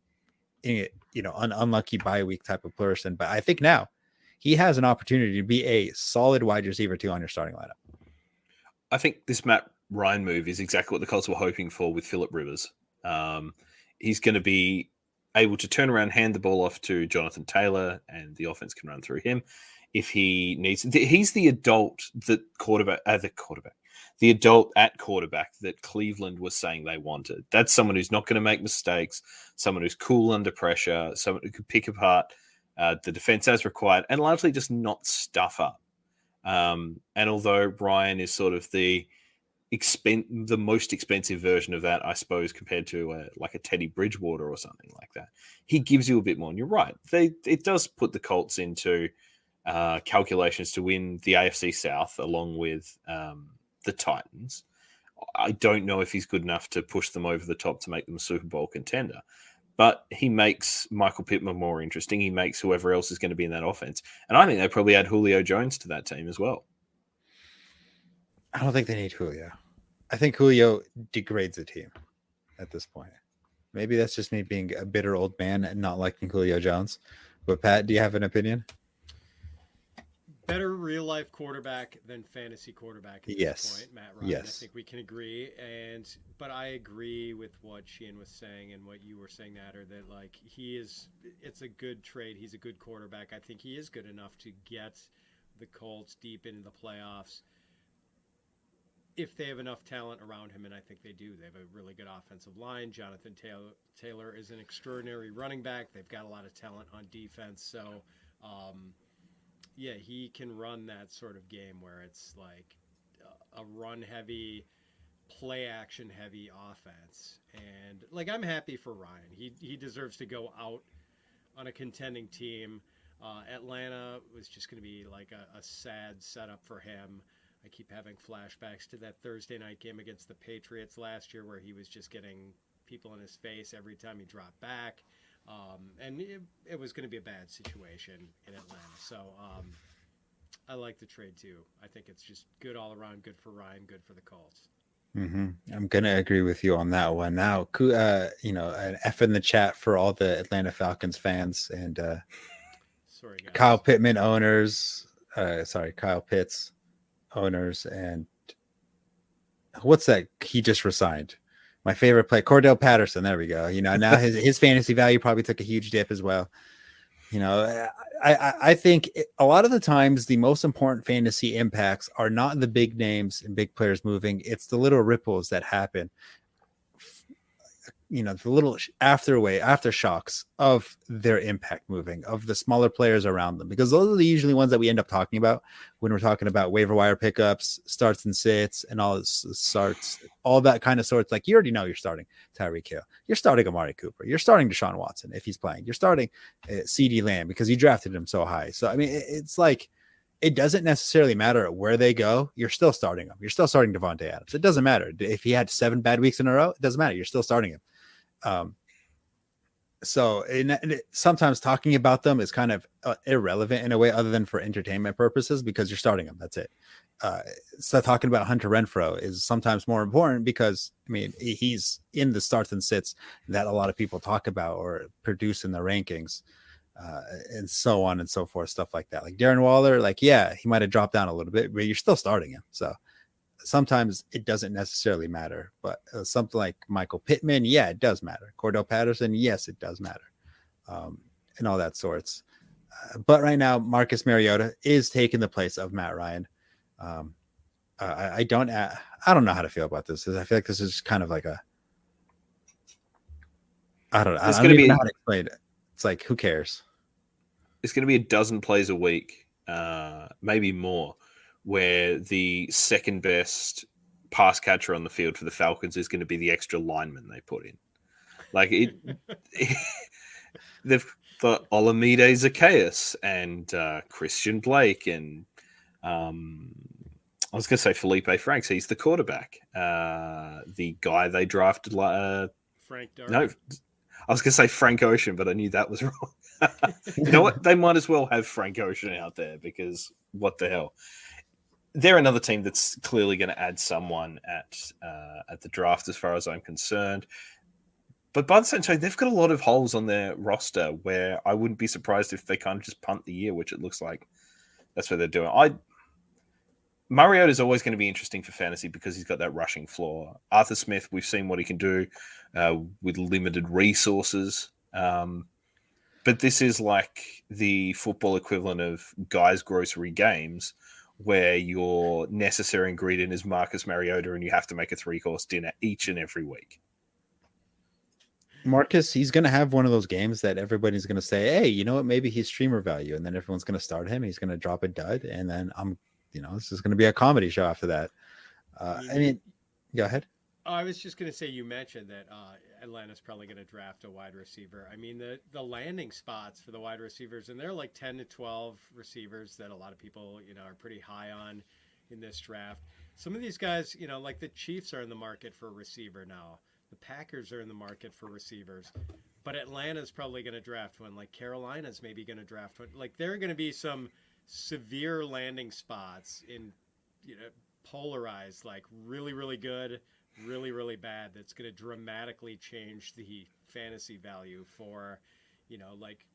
unlucky bye week type of person. But I think now he has an opportunity to be a solid wide receiver 2 on your starting lineup. I think this Matt Ryan move is exactly what the Colts were hoping for with Phillip Rivers. He's going to be able to turn around, hand the ball off to Jonathan Taylor, and the offense can run through him if he needs. He's the adult the adult at quarterback that Cleveland was saying they wanted. That's someone who's not going to make mistakes, someone who's cool under pressure, someone who could pick apart the defense as required, and largely just not stuff up. And although Ryan is sort of the most expensive version of that, I suppose, compared to like a Teddy Bridgewater or something like that, he gives you a bit more. And you're right. It does put the Colts into calculations to win the AFC South along with the Titans. I don't know if he's good enough to push them over the top to make them a Super Bowl contender. but he makes Michael Pittman more interesting. He makes whoever else is going to be in that offense. And I think they probably add Julio Jones to that team as well. I don't think they need Julio. I think Julio degrades the team at this point. Maybe that's just me being a bitter old man and not liking Julio Jones. But Pat, do you have an opinion? Better real life quarterback than fantasy quarterback at this point, Matt Ryan. Yes. I think we can agree. But I agree with what Sheehan was saying and what you were saying, Nader, that like it's a good trade. He's a good quarterback. I think he is good enough to get the Colts deep into the playoffs if they have enough talent around him, and I think they do. They have a really good offensive line. Jonathan Taylor is an extraordinary running back. They've got a lot of talent on defense. So, yeah, he can run that sort of game where it's like a run-heavy, play-action-heavy offense. And, like, I'm happy for Ryan. He deserves to go out on a contending team. Atlanta was just going to be like a sad setup for him. I keep having flashbacks to that Thursday night game against the Patriots last year where he was just getting people in his face every time he dropped back. And it was going to be a bad situation in Atlanta. So I like the trade too. I think it's just good all around, good for Ryan, good for the Colts. Mm-hmm. I'm going to agree with you on that one. Now, an F in the chat for all the Atlanta Falcons fans and Sorry, guys. Kyle Pitts owners, and what's that? He just resigned. My favorite play, Cordell Patterson. There we go. Now his fantasy value probably took a huge dip as well. I think a lot of the times the most important fantasy impacts are not the big names and big players moving. It's the little ripples that happen. The little aftershocks of their impact moving, of the smaller players around them, because those are the usually ones that we end up talking about when we're talking about waiver wire pickups, starts and sits, and all that kind of sorts. Like, you already know you're starting Tyreek Hill, you're starting Amari Cooper, you're starting Deshaun Watson if he's playing, you're starting CeeDee Lamb because you drafted him so high. So I mean, it's like, it doesn't necessarily matter where they go. You're still starting them. You're still starting Devontae Adams. It doesn't matter if he had 7 bad weeks in a row. It doesn't matter. You're still starting him. Sometimes talking about them is kind of irrelevant in a way, other than for entertainment purposes, because you're starting them. That's it. So talking about Hunter Renfrow is sometimes more important because, I mean, he's in the starts and sits that a lot of people talk about or produce in the rankings, and so on and so forth, stuff like that. Like Darren Waller, like, yeah, he might have dropped down a little bit, but you're still starting him. So sometimes it doesn't necessarily matter, but something like Michael Pittman, yeah, it does matter. Cordell Patterson, yes, it does matter, and all that sorts. But right now, Marcus Mariota is taking the place of Matt Ryan. I don't know how to feel about this. I feel like this is kind of like I don't even know how to explain it. It's like, who cares? It's going to be a dozen plays a week, maybe more, where the second best pass catcher on the field for the Falcons is going to be the extra lineman they put in. Like they've got Olamide Zacchaeus and Christian Blake and I was going to say Felipe Franks. He's the quarterback. The guy they drafted, Frank Darby. No, I was going to say Frank Ocean, but I knew that was wrong. You know what? They might as well have Frank Ocean out there, because what the hell? They're another team that's clearly going to add someone at the draft, as far as I'm concerned. But by the same time, they've got a lot of holes on their roster where I wouldn't be surprised if they kind of just punt the year, which it looks like that's what they're doing. Mariota is always going to be interesting for fantasy because he's got that rushing floor. Arthur Smith, we've seen what he can do with limited resources. But this is like the football equivalent of Guy's Grocery Games, where your necessary ingredient is Marcus Mariota and you have to make a 3-course dinner each and every week. Marcus, he's going to have one of those games that everybody's going to say, hey, you know what? Maybe he's streamer value. And then everyone's going to start him. He's going to drop a dud. And then this is going to be a comedy show after that. I mean, go ahead. I was just going to say, you mentioned that Atlanta's probably going to draft a wide receiver. I mean, the landing spots for the wide receivers, and they're like 10 to 12 receivers that a lot of people, are pretty high on in this draft. Some of these guys, like the Chiefs are in the market for a receiver now. The Packers are in the market for receivers, but Atlanta's probably going to draft one. Like Carolina's maybe going to draft one. Like there are going to be some severe landing spots in, polarized, like really, really good, really, really bad. That's going to dramatically change the fantasy value for, like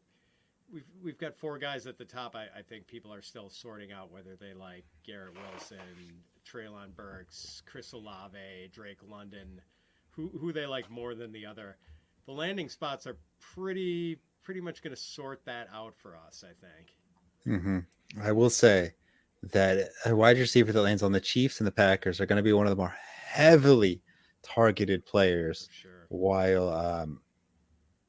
we've got 4 guys at the top. I think people are still sorting out whether they like Garrett Wilson, Treylon Burks, Chris Olave, Drake London, who they like more than the other. The landing spots are pretty much going to sort that out for us, I think. Mm-hmm. I will say that a wide receiver that lands on the Chiefs and the Packers are going to be one of the more heavily targeted players. For sure. While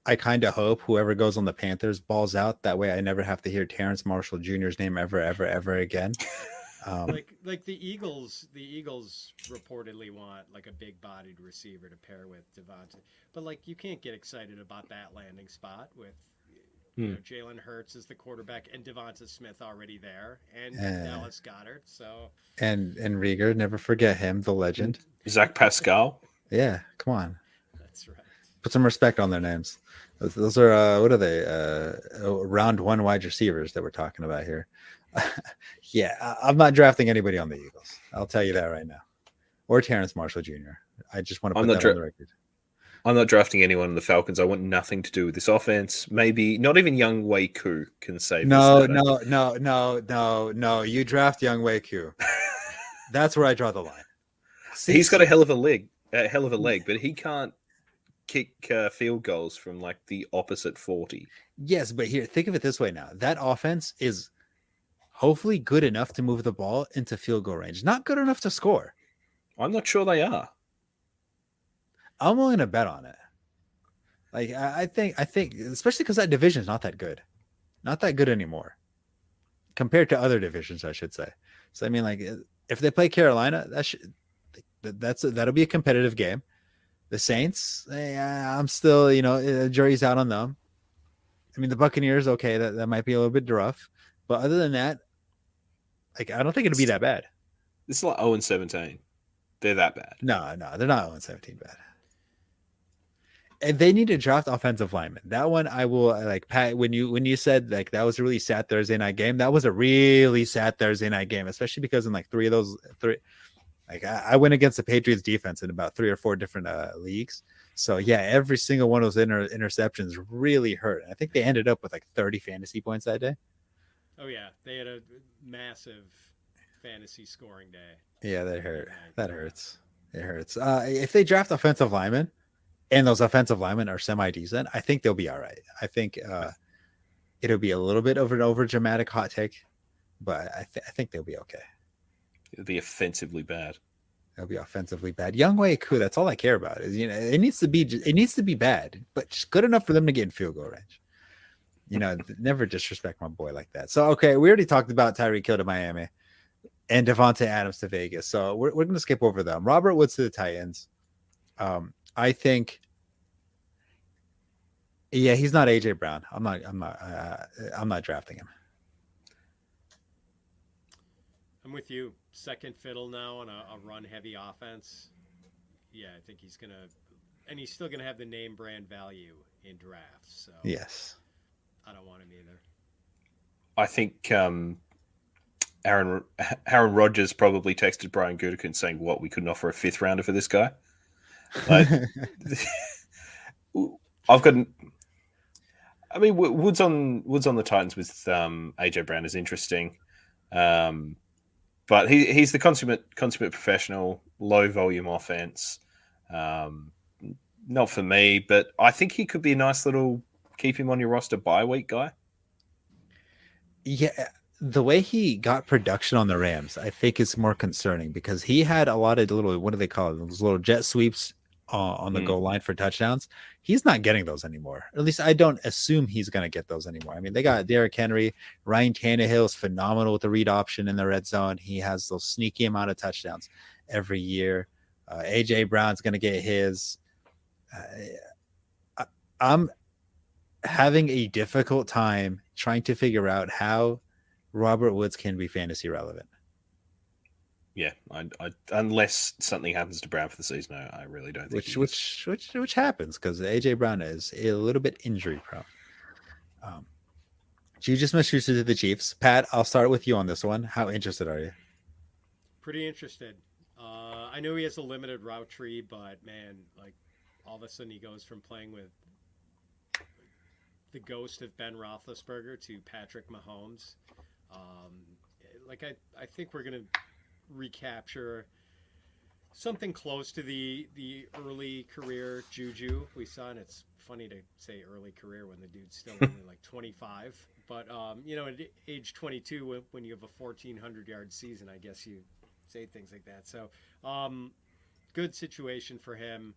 I kind of hope whoever goes on the Panthers balls out. That way I never have to hear Terrence Marshall Jr.'s name ever again. Like the Eagles reportedly want like a big-bodied receiver to pair with Devontae. But like you can't get excited about that landing spot with Jalen Hurts is the quarterback and Devonta Smith already there and Dallas Goedert. So and Rieger, never forget him, the legend. Zach Pascal. Yeah, come on. That's right. Put some respect on their names. Those are what are they? Round 1 wide receivers that we're talking about here. Yeah, I'm not drafting anybody on the Eagles. I'll tell you that right now. Or Terrence Marshall Jr. I just want to put that on the record. I'm not drafting anyone in the Falcons. I want nothing to do with this offense. Maybe not even Young Wei Koo can save No. You draft Young Wei Koo. That's where I draw the line. He's got a hell of a leg, but he can't kick field goals from like the opposite 40. Yes, but here, think of it this way now. That offense is hopefully good enough to move the ball into field goal range. Not good enough to score. I'm not sure they are. I'm willing to bet on it. Like I think, especially because that division is not that good anymore compared to other divisions, I should say. So I mean, like if they play Carolina, that'll be a competitive game. The Saints, I'm still, jury's out on them. I mean, the Buccaneers, okay, that might be a little bit rough, but other than that, like I don't think it'll be that bad. This is like 0-17. They're that bad. No, they're not 0-17 bad. And they need to draft offensive linemen. That one I will like. Pat, when you said like that was a really sad Thursday night game, that was a really sad Thursday night game, especially because in like 3 of those 3, like I went against the Patriots defense in about 3 or 4 different leagues. So yeah, every single one of those interceptions really hurt. I think they ended up with like 30 fantasy points that day. Oh yeah, they had a massive fantasy scoring day. Yeah, that hurt. That hurts. It hurts. If they draft offensive linemen, and those offensive linemen are semi-decent, I think they'll be all right. I think it'll be a little bit of an over-dramatic hot take, but I think they'll be okay. It'll be offensively bad. It'll be offensively bad. Young Wei Koo, that's all I care about. Is it needs to be bad, but just good enough for them to get in field goal range. Never disrespect my boy like that. So okay, we already talked about Tyreek Hill to Miami and Devontae Adams to Vegas. So we're going to skip over them. Robert Woods to the Titans. I think, yeah, he's not AJ Brown. I'm not drafting him. I'm with you. Second fiddle now on a run-heavy offense. Yeah, I think he's he's still gonna have the name brand value in drafts. So yes, I don't want him either. I think Aaron Rodgers probably texted Brian Gutekunst saying, "What, we couldn't offer a 5th rounder for this guy." Like, I've got. I mean, Woods on the Titans with AJ Brown is interesting, but he's the consummate professional, low volume offense. Not for me, but I think he could be a nice little keep him on your roster bye week guy. Yeah, the way he got production on the Rams, I think is more concerning because he had a lot of little, what do they call it? Those little jet sweeps on the goal line for touchdowns. He's not getting those anymore. At least I don't assume he's going to get those anymore. I mean, they got Derrick Henry. Ryan Tannehill is phenomenal with the read option in the red zone. He has those sneaky amount of touchdowns every year. AJ Brown's going to get his. I'm having a difficult time trying to figure out how Robert Woods can be fantasy relevant. Yeah, I unless something happens to Brown for the season, I really don't think Which happens because AJ Brown is a little bit injury prone. Juju Smith-Schuster to the Chiefs. Pat, I'll start with you on this one. How interested are you? Pretty interested. I know he has a limited route tree, but man, like all of a sudden he goes from playing with the ghost of Ben Roethlisberger to Patrick Mahomes. Um, I think we're gonna recapture something close to the early career Juju we saw, and it's funny to say early career when the dude's still only like 25. But at age 22, when you have a 1,400-yard season, I guess you say things like that. So, good situation for him.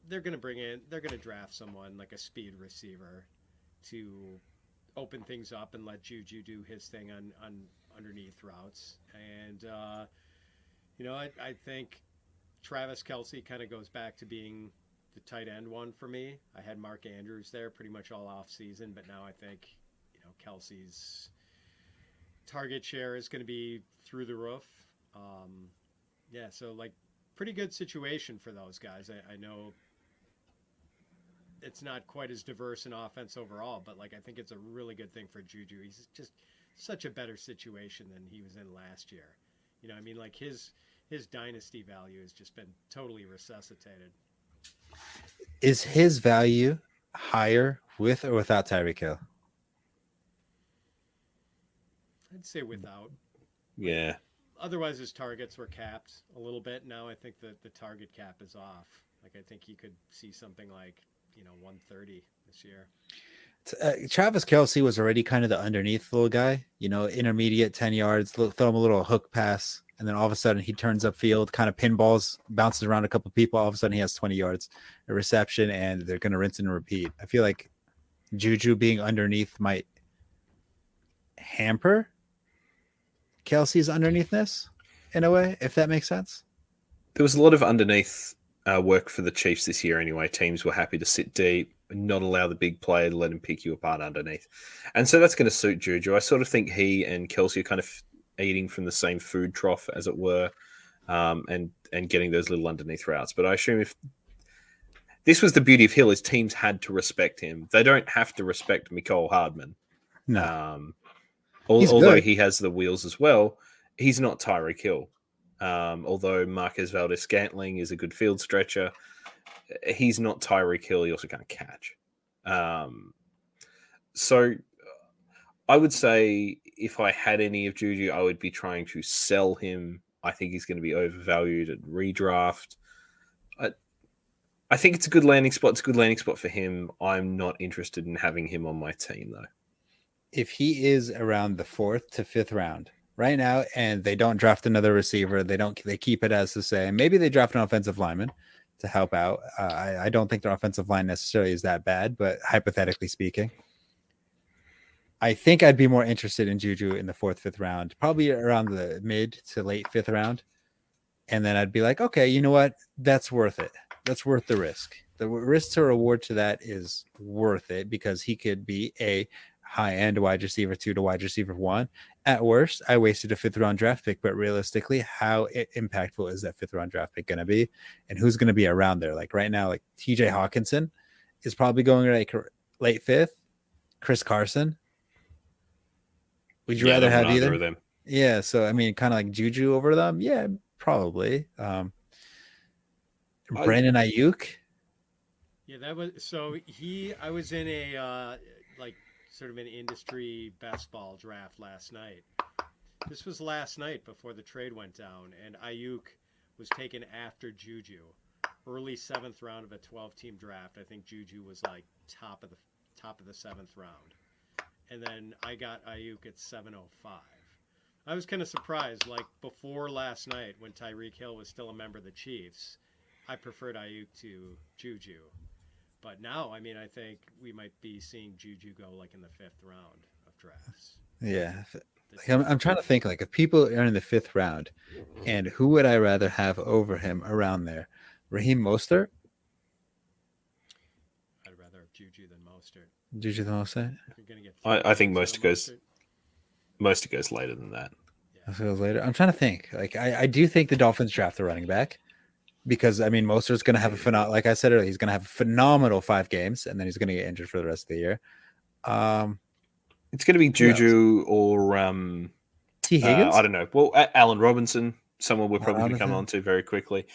They're going to draft someone like a speed receiver to open things up and let Juju do his thing on underneath routes. And, I think Travis Kelce kind of goes back to being the tight end one for me. I had Mark Andrews there pretty much all off season, but now I think, Kelce's target share is going to be through the roof. So like pretty good situation for those guys. I know it's not quite as diverse in offense overall, but like I think it's a really good thing for Juju. He's just such a better situation than he was in last year. Like his dynasty value has just been totally resuscitated. Is his value higher with or without Tyreek Hill? I'd say without. Yeah. Otherwise, his targets were capped a little bit. Now I think that the target cap is off. Like I think you could see something like 130 this year. Travis Kelce was already kind of the underneath little guy, intermediate 10 yards, throw him a little hook pass, and then all of a sudden he turns upfield, kind of pinballs, bounces around a couple people. All of a sudden he has 20 yards, a reception, and they're going to rinse and repeat. I feel like Juju being underneath might hamper Kelsey's underneathness in a way, if that makes sense. There was a lot of underneath work for the Chiefs this year anyway. Teams were happy to sit deep and not allow the big player to let him pick you apart underneath. And so that's going to suit Juju. I sort of think he and Kelsey are kind of eating from the same food trough, as it were, and getting those little underneath routes. But I assume if this was the beauty of Hill, is teams had to respect him. They don't have to respect Mecole Hardman. No. Although he has the wheels as well, he's not Tyreek Hill. Although Marquez Valdez-Scantling is a good field stretcher, he's not Tyreek Hill. He also can't catch. So I would say if I had any of Juju, I would be trying to sell him. I think he's going to be overvalued at redraft. I think it's a good landing spot. It's a good landing spot for him. I'm not interested in having him on my team, though. If he is around the 4th to 5th round right now, and they don't draft another receiver, they keep it as the same. Maybe they draft an offensive lineman to help out. I don't think their offensive line necessarily is that bad, but hypothetically speaking, I think I'd be more interested in Juju in the 4th, 5th round, probably around the mid to late 5th round. And then I'd be like, okay, you know what? That's worth it. That's worth the risk. The risk to reward to that is worth it because he could be a high-end wide receiver 2 to wide receiver 1. At worst, I wasted a 5th round draft pick, but realistically, how impactful is that 5th round draft pick going to be? And who's going to be around there? Like right now, like TJ Hawkinson is probably going like late 5th. Chris Carson. Would you rather have either of them? Yeah. So, I mean, kind of like Juju over them. Yeah, probably. Brandon Ayuk. Yeah, that was so I was in a sort of an industry best ball draft last night. This was last night before the trade went down, and Ayuk was taken after Juju. Early 7th round of a 12-team draft. I think Juju was like top of the 7th round. And then I got Ayuk at 7:05. I was kind of surprised, like before last night when Tyreek Hill was still a member of the Chiefs, I preferred Ayuk to Juju. But now, I mean, I think we might be seeing Juju go like in the 5th round of drafts. Yeah. Like I'm trying to think like if people are in the 5th round and who would I rather have over him around there? Raheem Mostert? I'd rather have Juju than Mostert. Juju than Mostert? I think Mostert goes later than that. Yeah. feels later. I'm trying to think. Like I do think the Dolphins draft a running back because I mean Mostert's going to have a like I said earlier, he's going to have a phenomenal 5 games and then he's going to get injured for the rest of the year. It's going to be Who else? Juju or T. Higgins. I don't know. Well, Allen Robinson, someone we're probably going to come Robinson. on to very quickly.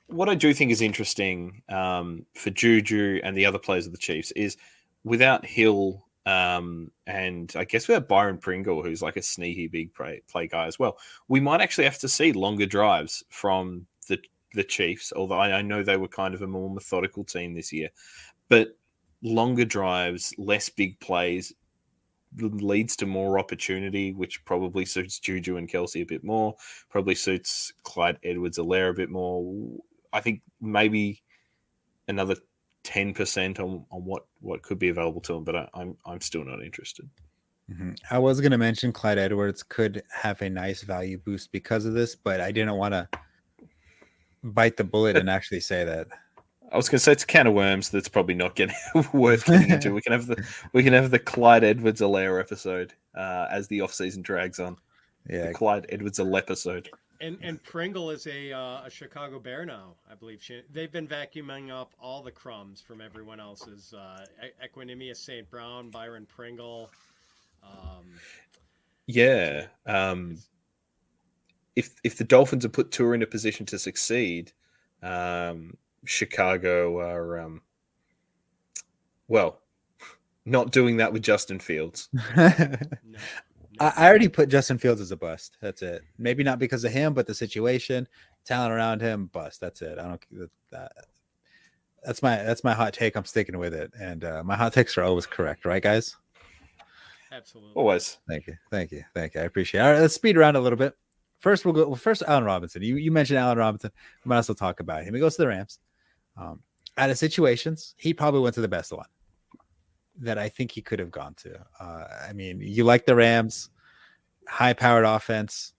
What I do think is interesting for Juju and the other players of the Chiefs is without Hill and I guess without Byron Pringle, who's like a sneaky big play guy as well, we might actually have to see longer drives from the Chiefs, although I know they were kind of a more methodical team this year. But longer drives, less big plays, leads to more opportunity, which probably suits Juju and Kelsey a bit more, probably suits Clyde Edwards-Helaire a bit more. I think maybe another 10% on what could be available to him, but I'm still not interested. Mm-hmm. I was going to mention Clyde Edwards could have a nice value boost because of this, but I didn't want to bite the bullet and actually say that. I was going to say it's a can of worms that's probably not getting worth getting into. We can have the Clyde Edwards-Helaire episode as the off season drags on. Yeah, the Clyde Edwards-Helaire episode. And Pringle is a Chicago Bear now, I believe. They've been vacuuming up all the crumbs from everyone else's. Equanimous St. Brown, Byron Pringle. If the Dolphins are put Tua in a position to succeed, Chicago are not doing that with Justin Fields. No. I already put Justin Fields as a bust. That's it. Maybe not because of him, but the situation, talent around him, bust. That's it. I don't. That's my hot take. I'm sticking with it, and my hot takes are always correct, right, guys? Absolutely. Always. Thank you. I appreciate it. All right, let's speed around a little bit. First, Allen Robinson. You mentioned Allen Robinson. We might also talk about him. He goes to the Rams. Out of situations, he probably went to the best one that I think he could have gone to. I mean, you like the Rams, high-powered offense,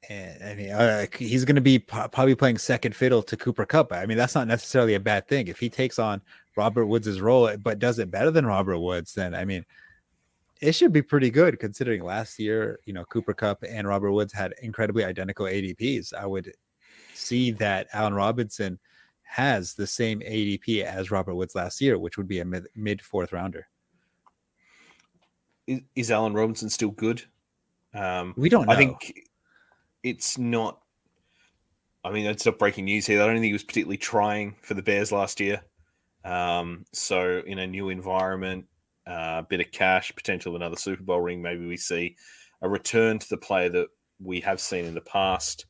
and he's going to be probably playing second fiddle to Cooper Kupp. I mean, that's not necessarily a bad thing. If he takes on Robert Woods' role, but does it better than Robert Woods, then, I mean, it should be pretty good considering last year, Cooper Kupp and Robert Woods had incredibly identical ADPs. I would see that Allen Robinson has the same ADP as Robert Woods last year, which would be a mid 4th rounder. Is Allen Robinson still good? We don't know. I think it's not. I mean, it's not breaking news here. I don't think he was particularly trying for the Bears last year. So in a new environment, a bit of cash, potential of another Super Bowl ring, maybe we see a return to the player that we have seen in the past.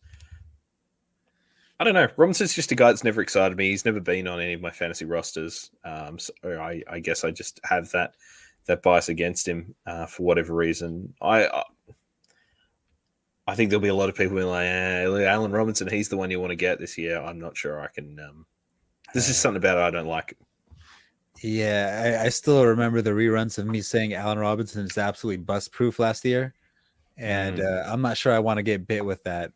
I don't know. Robinson's just a guy that's never excited me. He's never been on any of my fantasy rosters. So I guess I just have that bias against him for whatever reason. I think there'll be a lot of people being like, Allen Robinson, he's the one you want to get this year. I'm not sure I can. There's just something about it I don't like. Yeah, I still remember the reruns of me saying Allen Robinson is absolutely bust-proof last year. And I'm not sure I want to get bit with that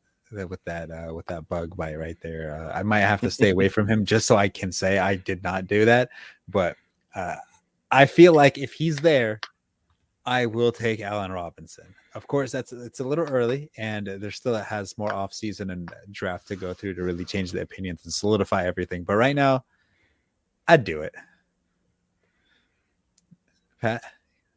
bug bite right there. I might have to stay away from him just so I can say I did not do that. But I feel like if he's there, I will take Allen Robinson. Of course, it's a little early, and there still has more offseason and draft to go through to really change the opinions and solidify everything. But right now, I'd do it. Pat?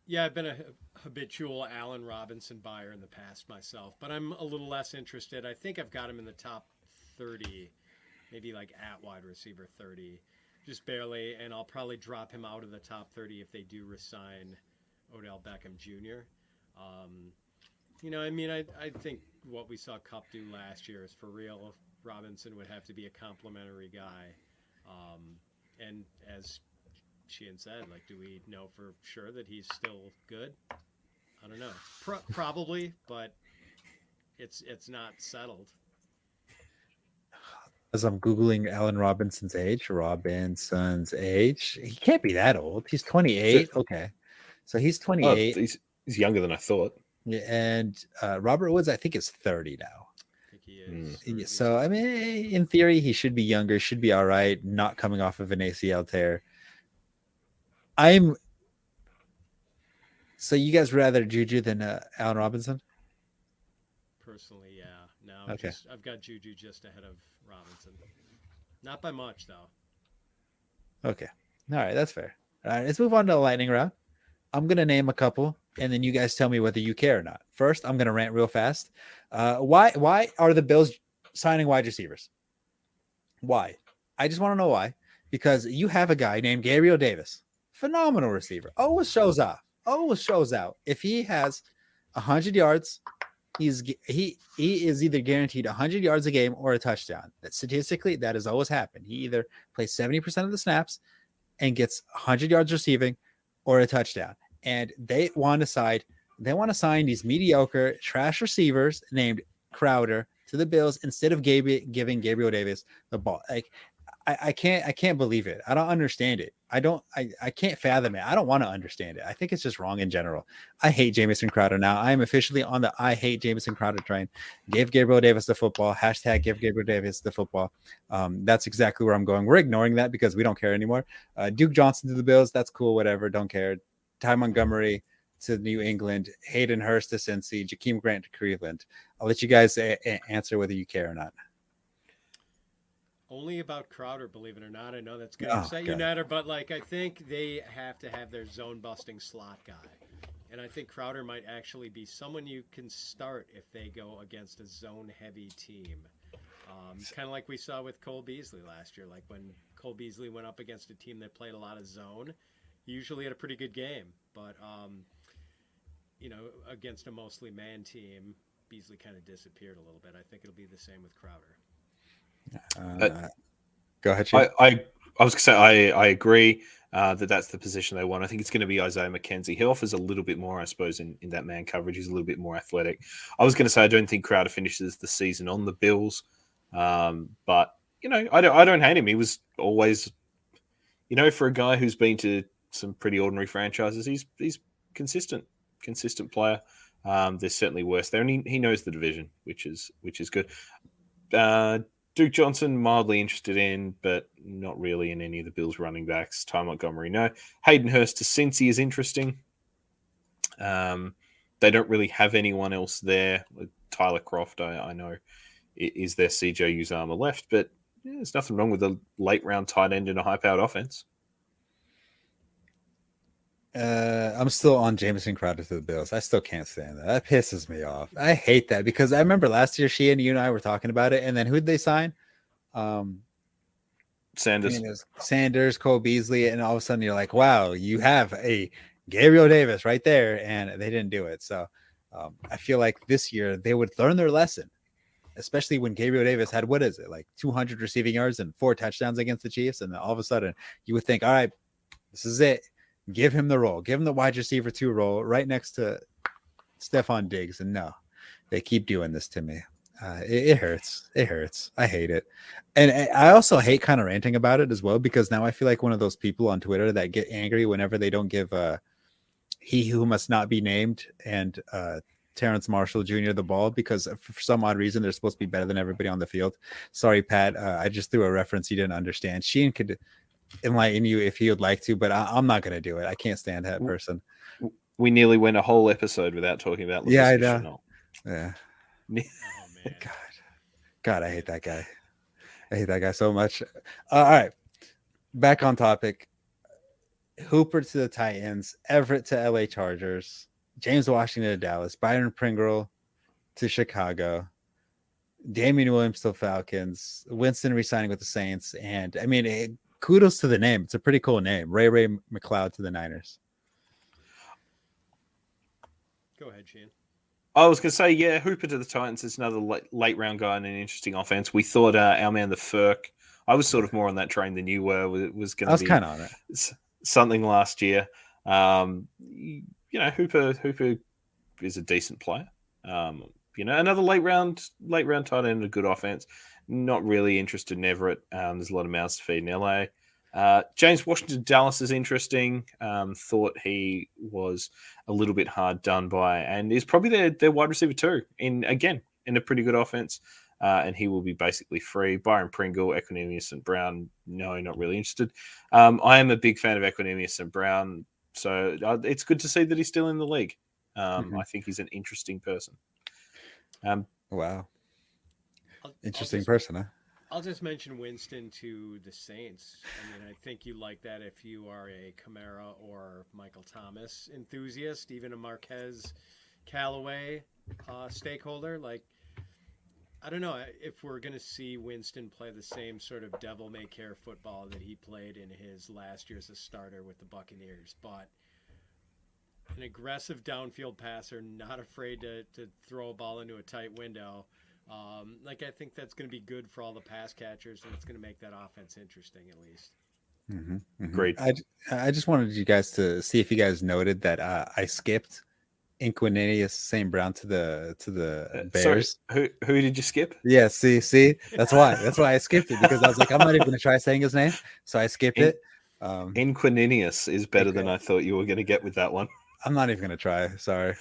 Yeah, I've been a habitual Allen Robinson buyer in the past myself, but I'm a little less interested. I think I've got him in the top 30, maybe like at wide receiver 30, just barely, and I'll probably drop him out of the top 30 if they do resign Odell Beckham Jr. I think what we saw Kupp do last year is for real. Robinson would have to be a complimentary guy. And as Sheehan said, like, do we know for sure that he's still good? I don't know. Probably, but it's not settled. As I'm Googling Allen Robinson's age, he can't be that old. He's 28. Okay. So he's 28. Oh, he's younger than I thought. Yeah, and Robert Woods, I think, is 30 now. I think he is. So, I mean, in theory, he should be younger, should be all right, not coming off of an ACL tear. So you guys rather Juju than Allen Robinson? personally, yeah. No, Okay. I've got Juju just ahead of Robinson. Not by much, though. Okay. All right, that's fair. All right, let's move on to the lightning round. I'm gonna name a couple, and then you guys tell me whether you care or not. First, I'm gonna rant real fast. Why are the Bills signing wide receivers? Why? I just want to know why. Because you have a guy named Gabriel Davis, phenomenal receiver. Always shows up. Always shows out. If he has 100 yards, he is either guaranteed 100 yards a game or a touchdown. That statistically, that has always happened. He either plays 70% of the snaps and gets 100 yards receiving or a touchdown. And they want to sign these mediocre trash receivers named Crowder to the Bills instead of giving Gabriel Davis the ball. Like I can't believe it. I don't understand it. I can't fathom it. I don't want to understand it. I think it's just wrong in general. I hate Jamison Crowder now. I am officially on the I hate Jamison Crowder train. Give Gabriel Davis the football. # give Gabriel Davis the football. That's exactly where I'm going. We're ignoring that because we don't care anymore. Duke Johnson to the Bills. That's cool. Whatever. Don't care. Ty Montgomery to New England. Hayden Hurst to Cincy. Jakeem Grant to Cleveland. I'll let you guys answer whether you care or not. Only about Crowder, believe it or not. I know that's going to upset you, Nader, but like I think they have to have their zone-busting slot guy. And I think Crowder might actually be someone you can start if they go against a zone-heavy team. Kind of like we saw with Cole Beasley last year. Like when Cole Beasley went up against a team that played a lot of zone, he usually had a pretty good game. But, against a mostly man team, Beasley kind of disappeared a little bit. I think it'll be the same with Crowder. Go ahead, Chief. I was going to say I agree that's the position they want. I think it's going to be Isaiah McKenzie. He offers a little bit more, I suppose, in that man coverage. He's a little bit more athletic. I was going to say I don't think Crowder finishes the season on the Bills, but I don't hate him. He was always, for a guy who's been to some pretty ordinary franchises, he's consistent player. There's certainly worse there, and he knows the division, which is good. Duke Johnson, mildly interested in, but not really in any of the Bills running backs. Ty Montgomery, no. Hayden Hurst to Cincy is interesting. They don't really have anyone else there. Tyler Croft, I know, is their CJ Uzama left, but there's nothing wrong with a late round tight end in a high-powered offense. I'm still on Jamison Crowder to the Bills. I still can't stand that. That pisses me off. I hate that because I remember last year Sheehan, you and I were talking about it, and then who'd they sign? Sanders, Cole Beasley, and all of a sudden you're like, wow, you have a Gabriel Davis right there, and they didn't do it. So I feel like this year they would learn their lesson, especially when Gabriel Davis had, 200 receiving yards and 4 touchdowns against the Chiefs, and then all of a sudden you would think, all right, this is it. Give him the role. Give him the wide receiver 2 role right next to Stephon Diggs. And no, they keep doing this to me. It hurts. It hurts. I hate it. And I also hate kind of ranting about it as well, because now I feel like one of those people on Twitter that get angry whenever they don't give he who must not be named and Terrence Marshall Jr. the ball, because for some odd reason they're supposed to be better than everybody on the field. Sorry, Pat. I just threw a reference you didn't understand. Sheehan could enlighten you if he would like to, but I'm not going to do it. I can't stand that person. We nearly went a whole episode without talking about I know. Yeah. Oh, man. God, I hate that guy. I hate that guy so much. All right, back on topic. Hooper to the Titans, Everett to LA Chargers, James Washington to Dallas, Byron Pringle to Chicago, Damian Williams to Falcons, Winston resigning with the Saints, and I mean, kudos to the name. It's a pretty cool name. Ray McLeod to the Niners. Go ahead, Sheehan. I was going to say, Hooper to the Titans is another late round guy in an interesting offense. We thought our man, the Furk, I was sort of more on that train than you were. Was going to be kind of on it. Something last year. Hooper is a decent player. Another late round tight end in a good offense. Not really interested in Everett. There's a lot of mouths to feed in LA. James Washington Dallas is interesting. Thought he was a little bit hard done by, and is probably their wide receiver too. In a pretty good offense, and he will be basically free. Byron Pringle, Equinemius St. Brown. No, not really interested. I am a big fan of Equinemius St. Brown, so it's good to see that he's still in the league. I think he's an interesting person. Wow. I'll Interesting just- person, huh? I'll just mention Winston to the Saints. I mean, I think you like that if you are a Kamara or Michael Thomas enthusiast, even a Marquez Callaway stakeholder. Like, I don't know if we're going to see Winston play the same sort of devil may care football that he played in his last year as a starter with the Buccaneers, but an aggressive downfield passer, not afraid to throw a ball into a tight window. I think that's going to be good for all the pass catchers, and it's going to make that offense interesting at least. Great. I just wanted you guys to see if you guys noted that I skipped Inquininius St. Brown to the Bears. Sorry, who did you skip? Yeah, see, that's why I skipped it, because I was like, I'm not even gonna try saying his name, so I skipped it. Inquininius is better than I thought you were going to get with that one. I'm not even gonna try. Sorry.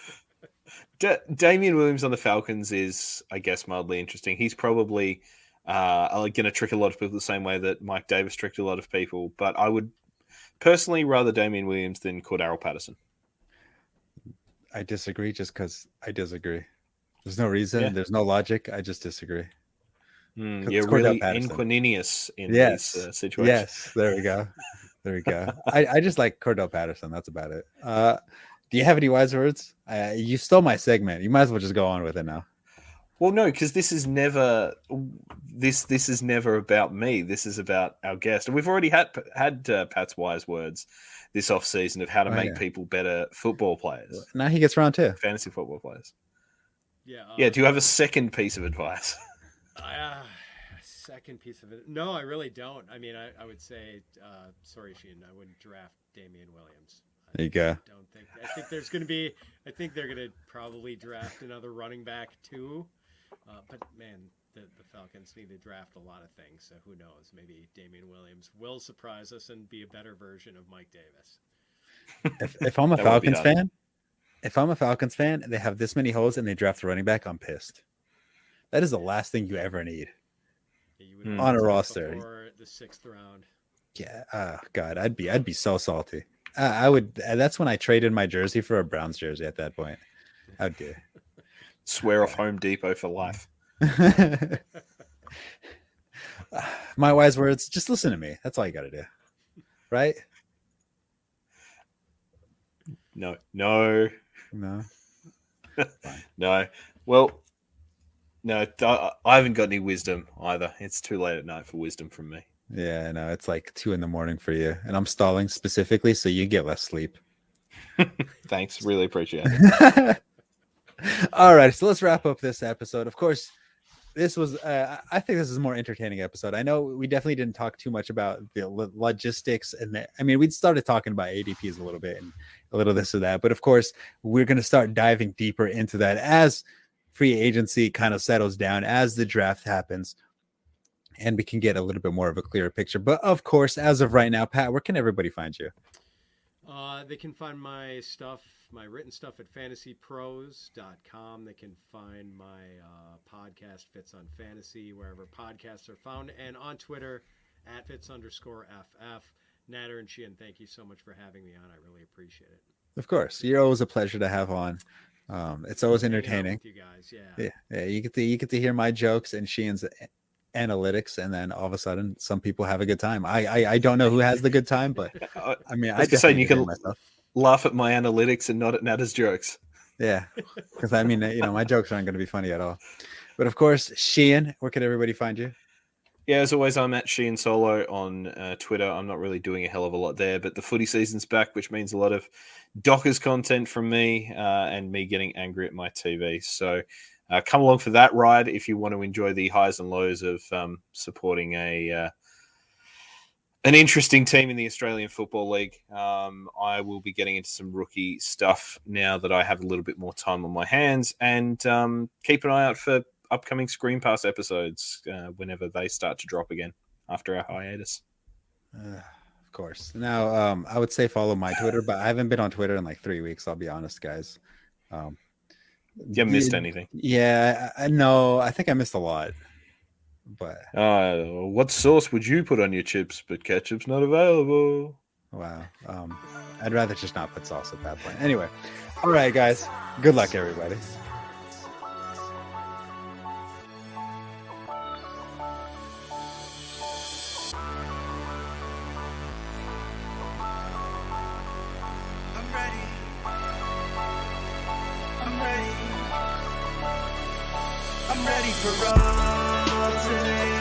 Damian Williams on the Falcons is, I guess, mildly interesting. He's probably going to trick a lot of people the same way that Mike Davis tricked a lot of people. But I would personally rather Damian Williams than Cordero Patterson. I disagree just because I disagree. There's no reason. Yeah. There's no logic. I just disagree. You're Cordell really Patterson. Inquininius in Yes. these situations. Yes. There we go. I just like Cordell Patterson. That's about it. Do you have any wise words? You stole my segment. You might as well just go on with it now. Well, no, because this is never about me. This is about our guest, and we've already had Pat's wise words this off season of how to make people better football players. Now he gets round two. Fantasy football players. Yeah. Yeah. Do you have a second piece of advice? Second piece of it. No, I really don't. I mean, I would say, sorry, Sheehan, I wouldn't draft Damian Williams. There you go. I think there's going to be. I think they're going to probably draft another running back too. But man, the Falcons need to draft a lot of things. So who knows? Maybe Damian Williams will surprise us and be a better version of Mike Davis. If I'm a Falcons fan, and they have this many holes and they draft a running back, I'm pissed. That is the last thing you ever need on a roster before the 6th round. Yeah. Oh God, I'd be so salty. I would. That's when I traded my jersey for a Browns jersey. At that point, how dare. Swear off Home Depot for life. My wise words, just listen to me. That's all you got to do. Right? No. No. No. Well, no, I haven't got any wisdom either. It's too late at night for wisdom from me. Yeah, no, it's like 2 a.m. for you. And I'm stalling specifically so you get less sleep. Thanks. Really appreciate it. All right, so let's wrap up this episode. Of course, this was I think this is a more entertaining episode. I know we definitely didn't talk too much about the logistics, and we started talking about ADPs a little bit and a little this or that, but of course we're going to start diving deeper into that as free agency kind of settles down, as the draft happens, and we can get a little bit more of a clearer picture. But of course, as of right now, Pat, where can everybody find you? They can find my stuff, my written stuff at fantasypros.com. They can find my podcast, Fitz on Fantasy, wherever podcasts are found, and on Twitter at Fitz_FF. Nader and Sheehan, thank you so much for having me on. I really appreciate it. Of course, you're always a pleasure to have on. It's always entertaining. You guys, yeah. You get to hear my jokes and Sheehan's analytics, and then all of a sudden some people have a good time. I don't know who has the good time, but I mean, I just saying you can laugh at my analytics and not at Nader's jokes. Yeah, because I mean, my jokes aren't going to be funny at all. But of course, Sheehan, where can everybody find you? Yeah, as always, I'm at Sheehan Solo on Twitter. I'm not really doing a hell of a lot there, but the footy season's back, which means a lot of Dockers content from me and me getting angry at my TV. So come along for that ride if you want to enjoy the highs and lows of supporting an interesting team in the Australian Football League. I will be getting into some rookie stuff now that I have a little bit more time on my hands, and keep an eye out for upcoming Screen Pass episodes whenever they start to drop again after our hiatus. Of course. Now, I would say follow my Twitter, but I haven't been on Twitter in like 3 weeks. I'll be honest, guys. You haven't missed anything? Yeah, I know. I think I missed a lot. But what sauce would you put on your chips? But ketchup's not available. Wow. I'd rather just not put sauce at that point. Anyway, all right, guys. Good luck, everybody. road today.